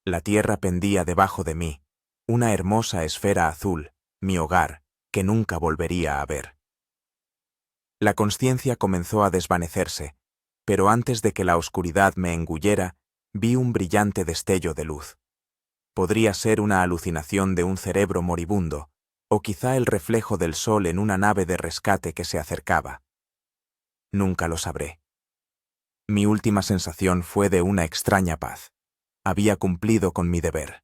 La tierra pendía debajo de mí, una hermosa esfera azul, mi hogar, que nunca volvería a ver. La consciencia comenzó a desvanecerse, pero antes de que la oscuridad me engullera, vi un brillante destello de luz. Podría ser una alucinación de un cerebro moribundo, o quizá el reflejo del sol en una nave de rescate que se acercaba. Nunca lo sabré. Mi última sensación fue de una extraña paz. Había cumplido con mi deber.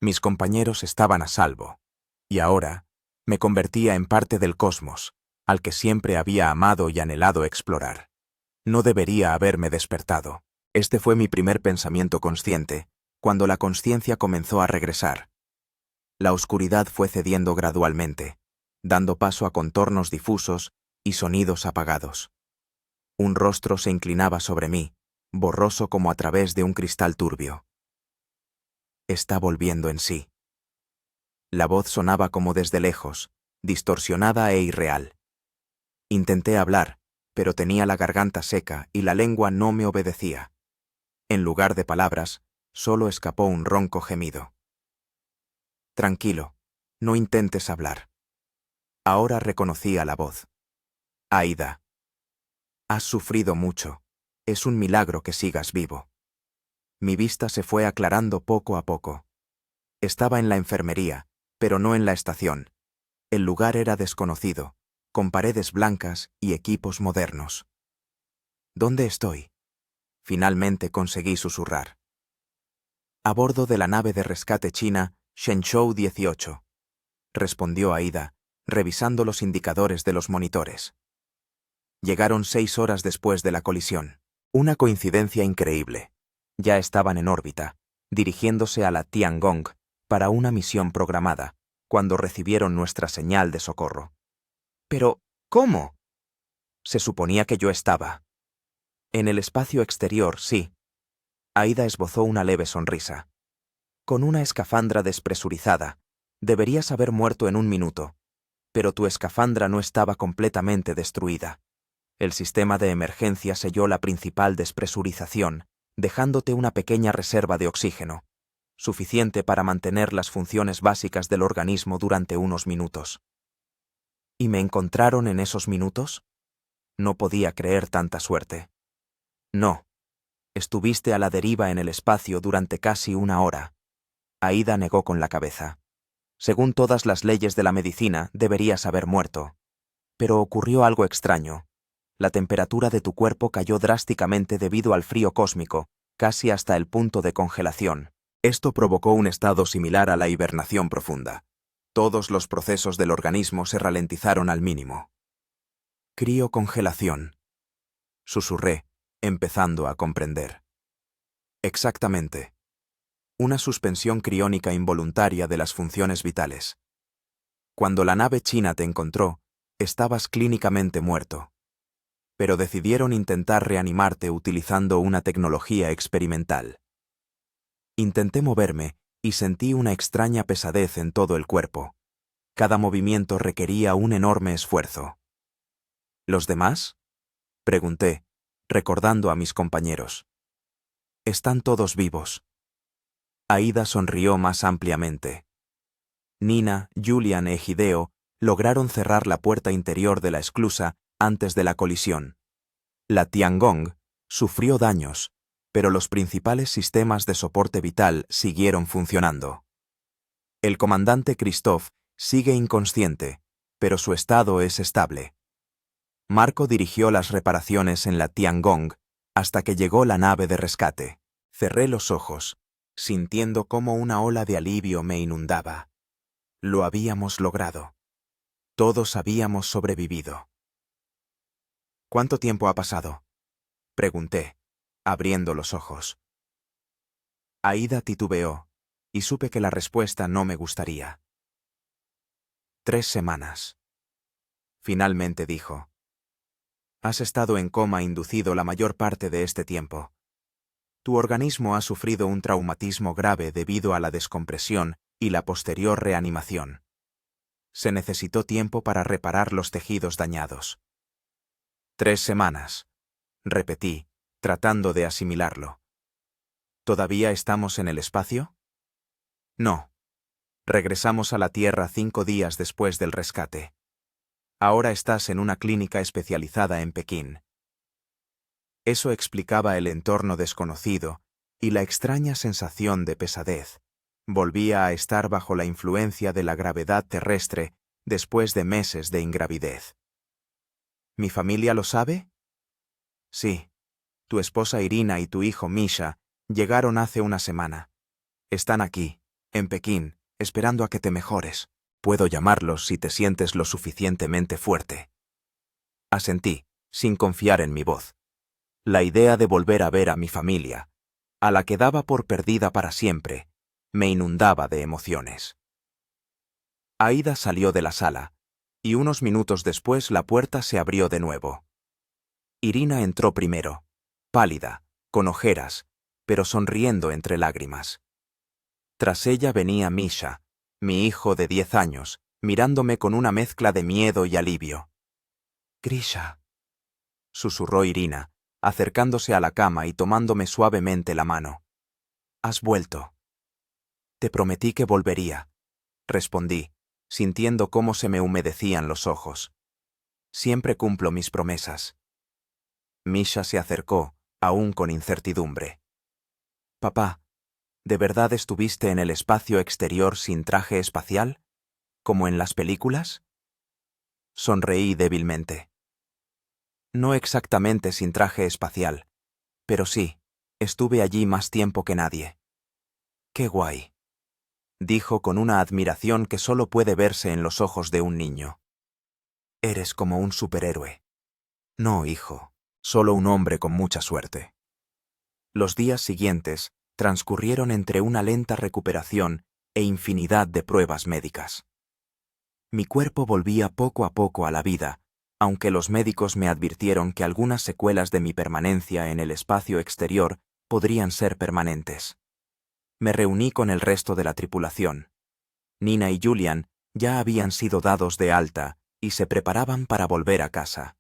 Mis compañeros estaban a salvo. Y ahora me convertía en parte del cosmos, al que siempre había amado y anhelado explorar. No debería haberme despertado. Este fue mi primer pensamiento consciente, cuando la consciencia comenzó a regresar. La oscuridad fue cediendo gradualmente, dando paso a contornos difusos y sonidos apagados. Un rostro se inclinaba sobre mí, borroso como a través de un cristal turbio. Está volviendo en sí. La voz sonaba como desde lejos, distorsionada e irreal. Intenté hablar, pero tenía la garganta seca y la lengua no me obedecía. En lugar de palabras, solo escapó un ronco gemido. Tranquilo, no intentes hablar. Ahora reconocía la voz. Aida. Has sufrido mucho. Es un milagro que sigas vivo. Mi vista se fue aclarando poco a poco. Estaba en la enfermería, pero no en la estación. El lugar era desconocido, con paredes blancas y equipos modernos. ¿Dónde estoy? Finalmente conseguí susurrar. A bordo de la nave de rescate china Shenzhou 18, respondió Aida, revisando los indicadores de los monitores. Llegaron 6 horas después de la colisión. Una coincidencia increíble. Ya estaban en órbita, dirigiéndose a la Tiangong para una misión programada, cuando recibieron nuestra señal de socorro. Pero, ¿cómo? Se suponía que yo estaba. En el espacio exterior, sí. Aida esbozó una leve sonrisa. Con una escafandra despresurizada, deberías haber muerto en 1 minuto, pero tu escafandra no estaba completamente destruida. El sistema de emergencia selló la principal despresurización, dejándote una pequeña reserva de oxígeno, suficiente para mantener las funciones básicas del organismo durante unos minutos. ¿Y me encontraron en esos minutos? No podía creer tanta suerte. No. Estuviste a la deriva en el espacio durante casi 1 hora. Aida negó con la cabeza. Según todas las leyes de la medicina, deberías haber muerto. Pero ocurrió algo extraño. La temperatura de tu cuerpo cayó drásticamente debido al frío cósmico, casi hasta el punto de congelación. Esto provocó un estado similar a la hibernación profunda. Todos los procesos del organismo se ralentizaron al mínimo. Criocongelación. Susurré, empezando a comprender. Exactamente. Una suspensión criónica involuntaria de las funciones vitales. Cuando la nave china te encontró, estabas clínicamente muerto. Pero decidieron intentar reanimarte utilizando una tecnología experimental. Intenté moverme y sentí una extraña pesadez en todo el cuerpo. Cada movimiento requería un enorme esfuerzo. ¿Los demás? Pregunté, recordando a mis compañeros. Están todos vivos. Aida sonrió más ampliamente. Nina, Julian e Hideo lograron cerrar la puerta interior de la esclusa antes de la colisión. La Tiangong sufrió daños, pero los principales sistemas de soporte vital siguieron funcionando. El comandante Christoph sigue inconsciente, pero su estado es estable. Marco dirigió las reparaciones en la Tiangong hasta que llegó la nave de rescate. Cerré los ojos, sintiendo cómo una ola de alivio me inundaba. Lo habíamos logrado. Todos habíamos sobrevivido. ¿Cuánto tiempo ha pasado?, pregunté, abriendo los ojos. Aida titubeó, y supe que la respuesta no me gustaría. 3 semanas. Finalmente dijo. Has estado en coma inducido la mayor parte de este tiempo. Tu organismo ha sufrido un traumatismo grave debido a la descompresión y la posterior reanimación. Se necesitó tiempo para reparar los tejidos dañados. 3 semanas, repetí, tratando de asimilarlo. ¿Todavía estamos en el espacio? No. Regresamos a la Tierra 5 días después del rescate. Ahora estás en una clínica especializada en Pekín. Eso explicaba el entorno desconocido y la extraña sensación de pesadez. Volvía a estar bajo la influencia de la gravedad terrestre después de meses de ingravidez. ¿Mi familia lo sabe? Sí. Tu esposa Irina y tu hijo Misha llegaron hace una semana. Están aquí, en Pekín, esperando a que te mejores. Puedo llamarlos si te sientes lo suficientemente fuerte. Asentí, sin confiar en mi voz. La idea de volver a ver a mi familia, a la que daba por perdida para siempre, me inundaba de emociones. Aida salió de la sala, y unos minutos después la puerta se abrió de nuevo. Irina entró primero, pálida, con ojeras, pero sonriendo entre lágrimas. Tras ella venía Misha, mi hijo de 10 años, mirándome con una mezcla de miedo y alivio. «Grisha», susurró Irina, acercándose a la cama y tomándome suavemente la mano. «Has vuelto». «Te prometí que volvería», respondí, sintiendo cómo se me humedecían los ojos. «Siempre cumplo mis promesas». Misha se acercó, aún con incertidumbre. «Papá, ¿de verdad estuviste en el espacio exterior sin traje espacial? ¿Como en las películas?» Sonreí débilmente. No exactamente sin traje espacial, pero sí, estuve allí más tiempo que nadie. «Qué guay», dijo con una admiración que solo puede verse en los ojos de un niño. «Eres como un superhéroe». «No, hijo, solo un hombre con mucha suerte». Los días siguientes transcurrieron entre una lenta recuperación e infinidad de pruebas médicas. Mi cuerpo volvía poco a poco a la vida, aunque los médicos me advirtieron que algunas secuelas de mi permanencia en el espacio exterior podrían ser permanentes. Me reuní con el resto de la tripulación. Nina y Julian ya habían sido dados de alta y se preparaban para volver a casa.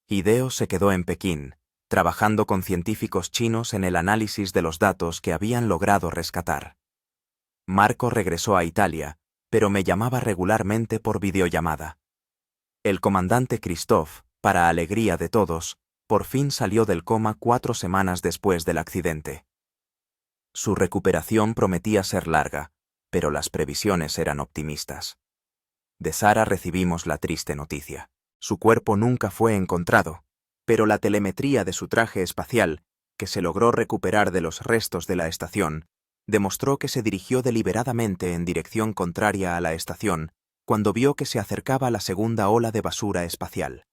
Hideo se quedó en Pekín, trabajando con científicos chinos en el análisis de los datos que habían logrado rescatar. Marco regresó a Italia, pero me llamaba regularmente por videollamada. El comandante Christoph, para alegría de todos, por fin salió del coma 4 semanas después del accidente. Su recuperación prometía ser larga, pero las previsiones eran optimistas. De Sara recibimos la triste noticia. Su cuerpo nunca fue encontrado, pero la telemetría de su traje espacial, que se logró recuperar de los restos de la estación, demostró que se dirigió deliberadamente en dirección contraria a la estación cuando vio que se acercaba la segunda ola de basura espacial.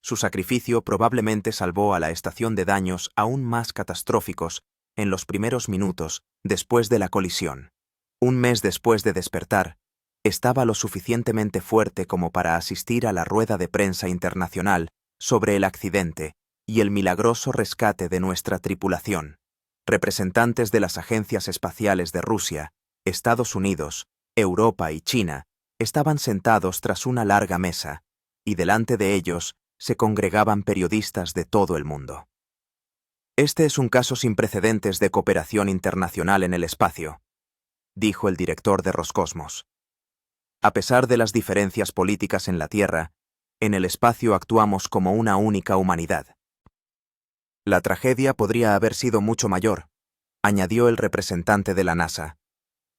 Su sacrificio probablemente salvó a la estación de daños aún más catastróficos en los primeros minutos después de la colisión. Un mes después de despertar, estaba lo suficientemente fuerte como para asistir a la rueda de prensa internacional sobre el accidente y el milagroso rescate de nuestra tripulación. Representantes de las agencias espaciales de Rusia, Estados Unidos, Europa y China estaban sentados tras una larga mesa, y delante de ellos se congregaban periodistas de todo el mundo. Este es un caso sin precedentes de cooperación internacional en el espacio, dijo el director de Roscosmos. A pesar de las diferencias políticas en la Tierra, en el espacio actuamos como una única humanidad. La tragedia podría haber sido mucho mayor, añadió el representante de la NASA,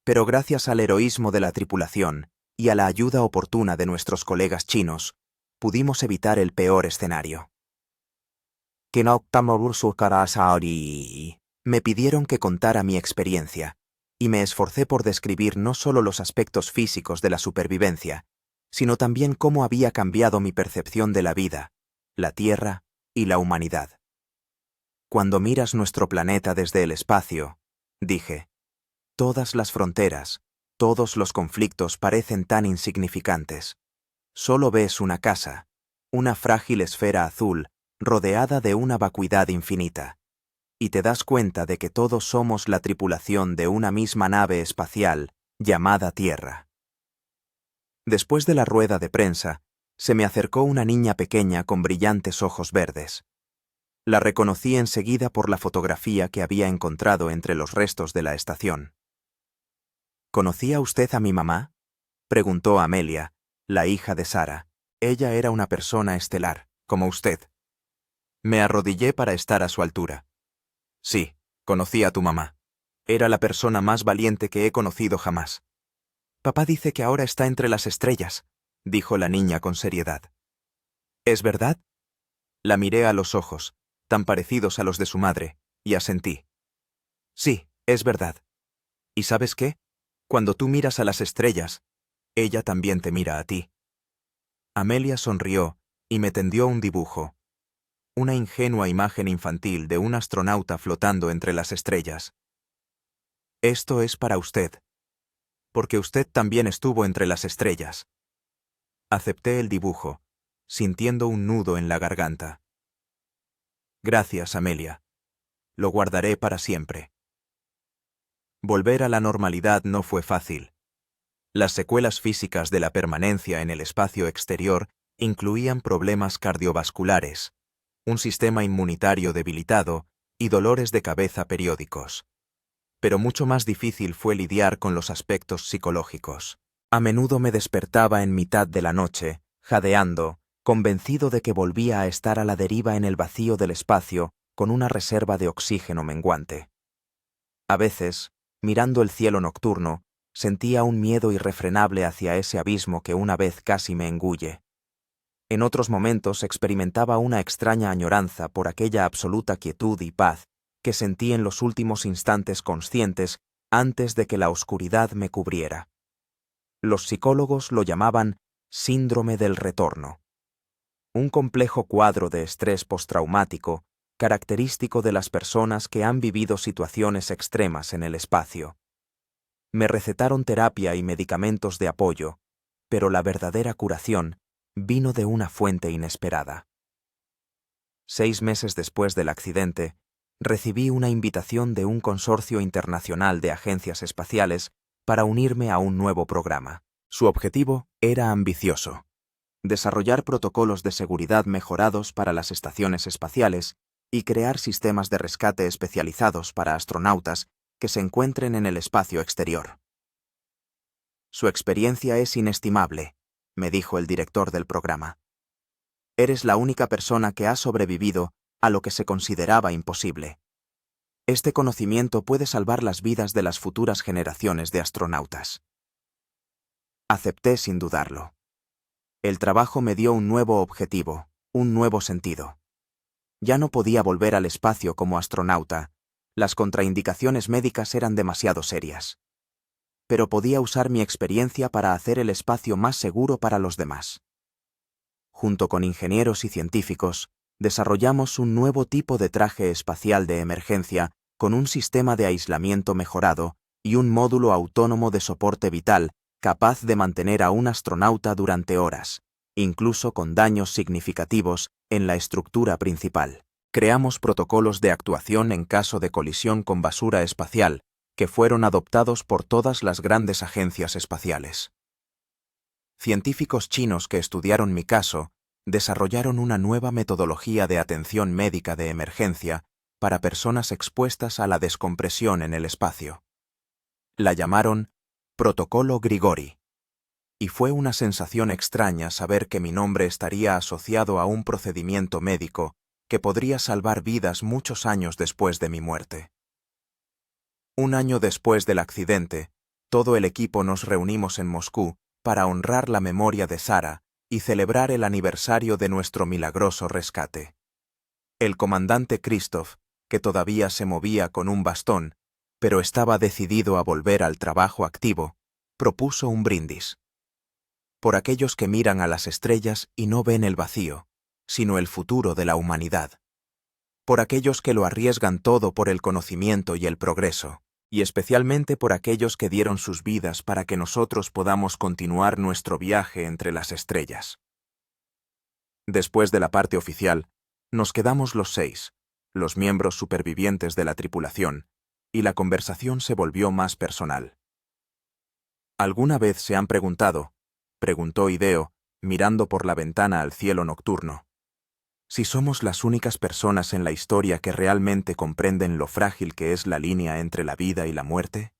pero gracias al heroísmo de la tripulación y a la ayuda oportuna de nuestros colegas chinos, pudimos evitar el peor escenario. Me pidieron que contara mi experiencia, y me esforcé por describir no solo los aspectos físicos de la supervivencia, sino también cómo había cambiado mi percepción de la vida, la Tierra y la humanidad. Cuando miras nuestro planeta desde el espacio, dije, todas las fronteras, todos los conflictos parecen tan insignificantes. Solo ves una casa, una frágil esfera azul, rodeada de una vacuidad infinita, y te das cuenta de que todos somos la tripulación de una misma nave espacial llamada Tierra. Después de la rueda de prensa, se me acercó una niña pequeña con brillantes ojos verdes. La reconocí enseguida por la fotografía que había encontrado entre los restos de la estación. ¿Conocía usted a mi mamá?, preguntó Amelia, la hija de Sara. Ella era una persona estelar, como usted. Me arrodillé para estar a su altura. Sí, conocí a tu mamá. Era la persona más valiente que he conocido jamás. Papá dice que ahora está entre las estrellas, dijo la niña con seriedad. ¿Es verdad? La miré a los ojos, tan parecidos a los de su madre, y asentí. Sí, es verdad. ¿Y sabes qué? Cuando tú miras a las estrellas, ella también te mira a ti. Amelia sonrió y me tendió un dibujo. Una ingenua imagen infantil de un astronauta flotando entre las estrellas. Esto es para usted, porque usted también estuvo entre las estrellas. Acepté el dibujo, sintiendo un nudo en la garganta. Gracias, Amelia. Lo guardaré para siempre. Volver a la normalidad no fue fácil. Las secuelas físicas de la permanencia en el espacio exterior incluían problemas cardiovasculares, un sistema inmunitario debilitado y dolores de cabeza periódicos. Pero mucho más difícil fue lidiar con los aspectos psicológicos. A menudo me despertaba en mitad de la noche, jadeando, convencido de que volvía a estar a la deriva en el vacío del espacio con una reserva de oxígeno menguante. A veces, mirando el cielo nocturno, sentía un miedo irrefrenable hacia ese abismo que una vez casi me engulle. En otros momentos experimentaba una extraña añoranza por aquella absoluta quietud y paz que sentí en los últimos instantes conscientes antes de que la oscuridad me cubriera. Los psicólogos lo llamaban síndrome del retorno. Un complejo cuadro de estrés postraumático característico de las personas que han vivido situaciones extremas en el espacio. Me recetaron terapia y medicamentos de apoyo, pero la verdadera curación vino de una fuente inesperada. 6 meses después del accidente, recibí una invitación de un consorcio internacional de agencias espaciales para unirme a un nuevo programa. Su objetivo era ambicioso: desarrollar protocolos de seguridad mejorados para las estaciones espaciales y crear sistemas de rescate especializados para astronautas que se encuentren en el espacio exterior. Su experiencia es inestimable, me dijo el director del programa. Eres la única persona que ha sobrevivido a lo que se consideraba imposible. Este conocimiento puede salvar las vidas de las futuras generaciones de astronautas. Acepté sin dudarlo. El trabajo me dio un nuevo objetivo, un nuevo sentido. Ya no podía volver al espacio como astronauta. Las contraindicaciones médicas eran demasiado serias. Pero podía usar mi experiencia para hacer el espacio más seguro para los demás. Junto con ingenieros y científicos, desarrollamos un nuevo tipo de traje espacial de emergencia con un sistema de aislamiento mejorado y un módulo autónomo de soporte vital capaz de mantener a un astronauta durante horas, incluso con daños significativos en la estructura principal. Creamos protocolos de actuación en caso de colisión con basura espacial, que fueron adoptados por todas las grandes agencias espaciales. Científicos chinos que estudiaron mi caso desarrollaron una nueva metodología de atención médica de emergencia para personas expuestas a la descompresión en el espacio. La llamaron Protocolo Grigori, y fue una sensación extraña saber que mi nombre estaría asociado a un procedimiento médico que podría salvar vidas muchos años después de mi muerte. Un año después del accidente, todo el equipo nos reunimos en Moscú para honrar la memoria de Sara y celebrar el aniversario de nuestro milagroso rescate. El comandante Christoph, que todavía se movía con un bastón, pero estaba decidido a volver al trabajo activo, propuso un brindis. Por aquellos que miran a las estrellas y no ven el vacío, sino el futuro de la humanidad. Por aquellos que lo arriesgan todo por el conocimiento y el progreso, y especialmente por aquellos que dieron sus vidas para que nosotros podamos continuar nuestro viaje entre las estrellas. Después de la parte oficial, nos quedamos los 6, los miembros supervivientes de la tripulación, y la conversación se volvió más personal. ¿Alguna vez se han preguntado, preguntó Hideo, mirando por la ventana al cielo nocturno, si somos las únicas personas en la historia que realmente comprenden lo frágil que es la línea entre la vida y la muerte?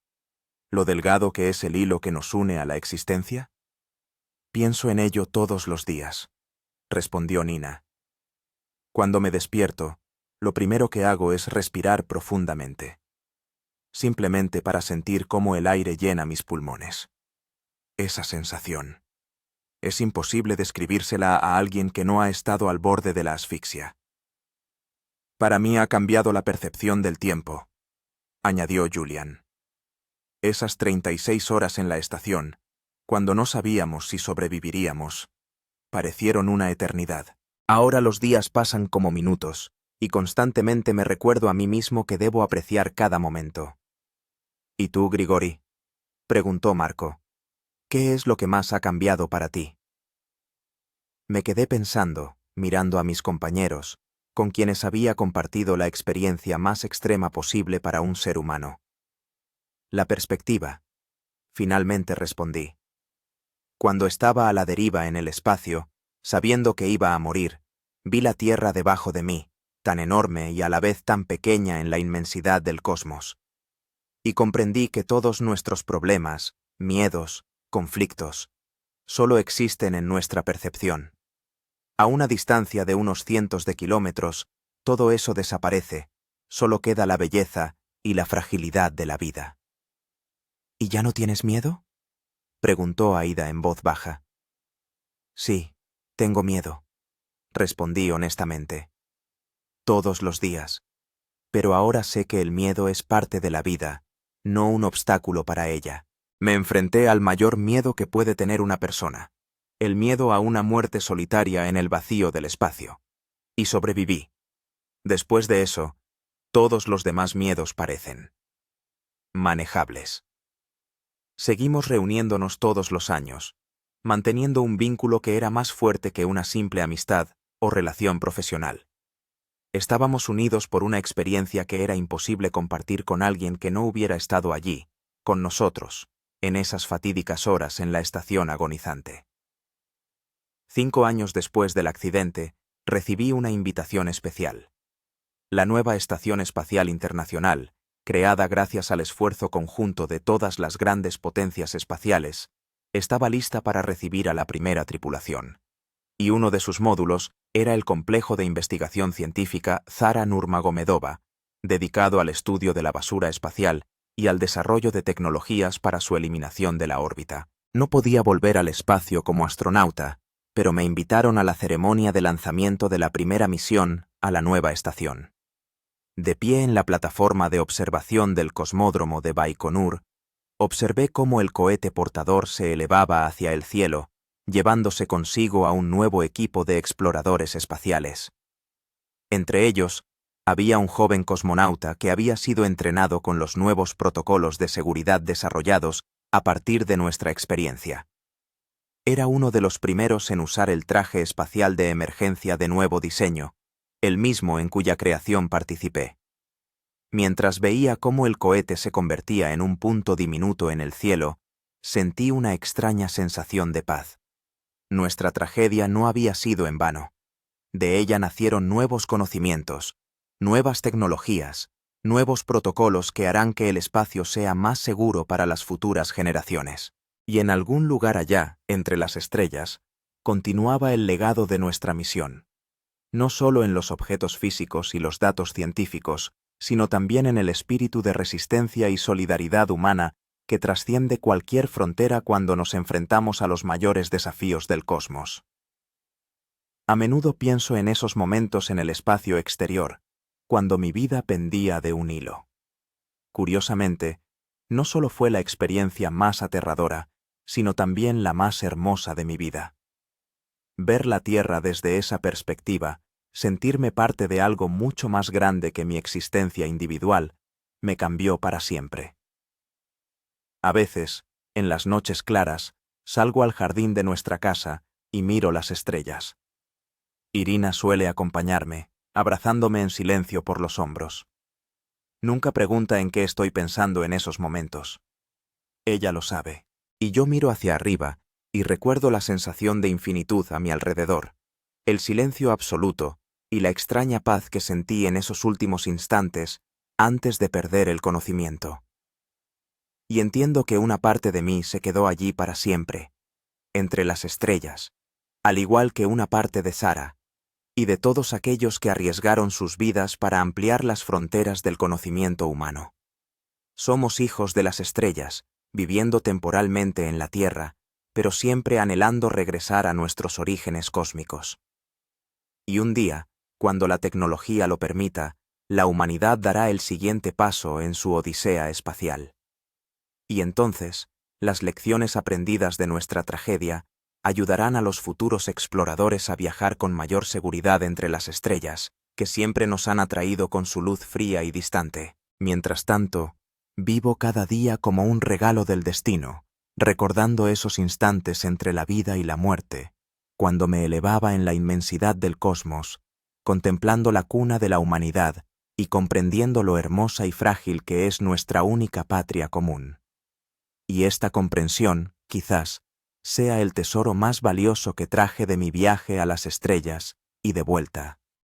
¿Lo delgado que es el hilo que nos une a la existencia? Pienso en ello todos los días, respondió Nina. Cuando me despierto, lo primero que hago es respirar profundamente, simplemente para sentir cómo el aire llena mis pulmones. Esa sensación. Es imposible describírsela a alguien que no ha estado al borde de la asfixia. Para mí ha cambiado la percepción del tiempo, añadió Julian. Esas 36 horas en la estación, cuando no sabíamos si sobreviviríamos, parecieron una eternidad. Ahora los días pasan como minutos, y constantemente me recuerdo a mí mismo que debo apreciar cada momento. ¿Y tú, Grigori?, preguntó Marco. ¿Qué es lo que más ha cambiado para ti? Me quedé pensando, mirando a mis compañeros, con quienes había compartido la experiencia más extrema posible para un ser humano. La perspectiva. Finalmente respondí. Cuando estaba a la deriva en el espacio, sabiendo que iba a morir, vi la Tierra debajo de mí, tan enorme y a la vez tan pequeña en la inmensidad del cosmos. Y comprendí que todos nuestros problemas, miedos, conflictos, solo existen en nuestra percepción. A una distancia de unos cientos de kilómetros, todo eso desaparece, solo queda la belleza y la fragilidad de la vida. ¿Y ya no tienes miedo?, preguntó Aida en voz baja. Sí, tengo miedo, respondí honestamente. Todos los días. Pero ahora sé que el miedo es parte de la vida, no un obstáculo para ella. Me enfrenté al mayor miedo que puede tener una persona, el miedo a una muerte solitaria en el vacío del espacio. Y sobreviví. Después de eso, todos los demás miedos parecen manejables. Seguimos reuniéndonos todos los años, manteniendo un vínculo que era más fuerte que una simple amistad o relación profesional. Estábamos unidos por una experiencia que era imposible compartir con alguien que no hubiera estado allí, con nosotros, en esas fatídicas horas en la estación agonizante. 5 años después del accidente, recibí una invitación especial. La nueva Estación Espacial Internacional, creada gracias al esfuerzo conjunto de todas las grandes potencias espaciales, estaba lista para recibir a la primera tripulación. Y uno de sus módulos era el complejo de investigación científica Zara Nurmagomedova, dedicado al estudio de la basura espacial y al desarrollo de tecnologías para su eliminación de la órbita. No podía volver al espacio como astronauta, pero me invitaron a la ceremonia de lanzamiento de la primera misión a la nueva estación. De pie en la plataforma de observación del cosmódromo de Baikonur, observé cómo el cohete portador se elevaba hacia el cielo, llevándose consigo a un nuevo equipo de exploradores espaciales. Entre ellos, había un joven cosmonauta que había sido entrenado con los nuevos protocolos de seguridad desarrollados a partir de nuestra experiencia. Era uno de los primeros en usar el traje espacial de emergencia de nuevo diseño, el mismo en cuya creación participé. Mientras veía cómo el cohete se convertía en un punto diminuto en el cielo, sentí una extraña sensación de paz. Nuestra tragedia no había sido en vano. De ella nacieron nuevos conocimientos, nuevas tecnologías, nuevos protocolos que harán que el espacio sea más seguro para las futuras generaciones. Y en algún lugar allá, entre las estrellas, continuaba el legado de nuestra misión. No solo en los objetos físicos y los datos científicos, sino también en el espíritu de resistencia y solidaridad humana que trasciende cualquier frontera cuando nos enfrentamos a los mayores desafíos del cosmos. A menudo pienso en esos momentos en el espacio exterior, cuando mi vida pendía de un hilo. Curiosamente, no solo fue la experiencia más aterradora, sino también la más hermosa de mi vida. Ver la Tierra desde esa perspectiva, sentirme parte de algo mucho más grande que mi existencia individual, me cambió para siempre. A veces, en las noches claras, salgo al jardín de nuestra casa y miro las estrellas. Irina suele acompañarme, abrazándome en silencio por los hombros. Nunca pregunta en qué estoy pensando en esos momentos. Ella lo sabe, y yo miro hacia arriba y recuerdo la sensación de infinitud a mi alrededor, el silencio absoluto y la extraña paz que sentí en esos últimos instantes antes de perder el conocimiento. Y entiendo que una parte de mí se quedó allí para siempre, entre las estrellas, al igual que una parte de Sara, y de todos aquellos que arriesgaron sus vidas para ampliar las fronteras del conocimiento humano. Somos hijos de las estrellas, viviendo temporalmente en la Tierra, pero siempre anhelando regresar a nuestros orígenes cósmicos. Y un día, cuando la tecnología lo permita, la humanidad dará el siguiente paso en su odisea espacial. Y entonces, las lecciones aprendidas de nuestra tragedia ayudarán a los futuros exploradores a viajar con mayor seguridad entre las estrellas, que siempre nos han atraído con su luz fría y distante. Mientras tanto, vivo cada día como un regalo del destino, recordando esos instantes entre la vida y la muerte, cuando me elevaba en la inmensidad del cosmos, contemplando la cuna de la humanidad y comprendiendo lo hermosa y frágil que es nuestra única patria común. Y esta comprensión, quizás, sea el tesoro más valioso que traje de mi viaje a las estrellas y de vuelta.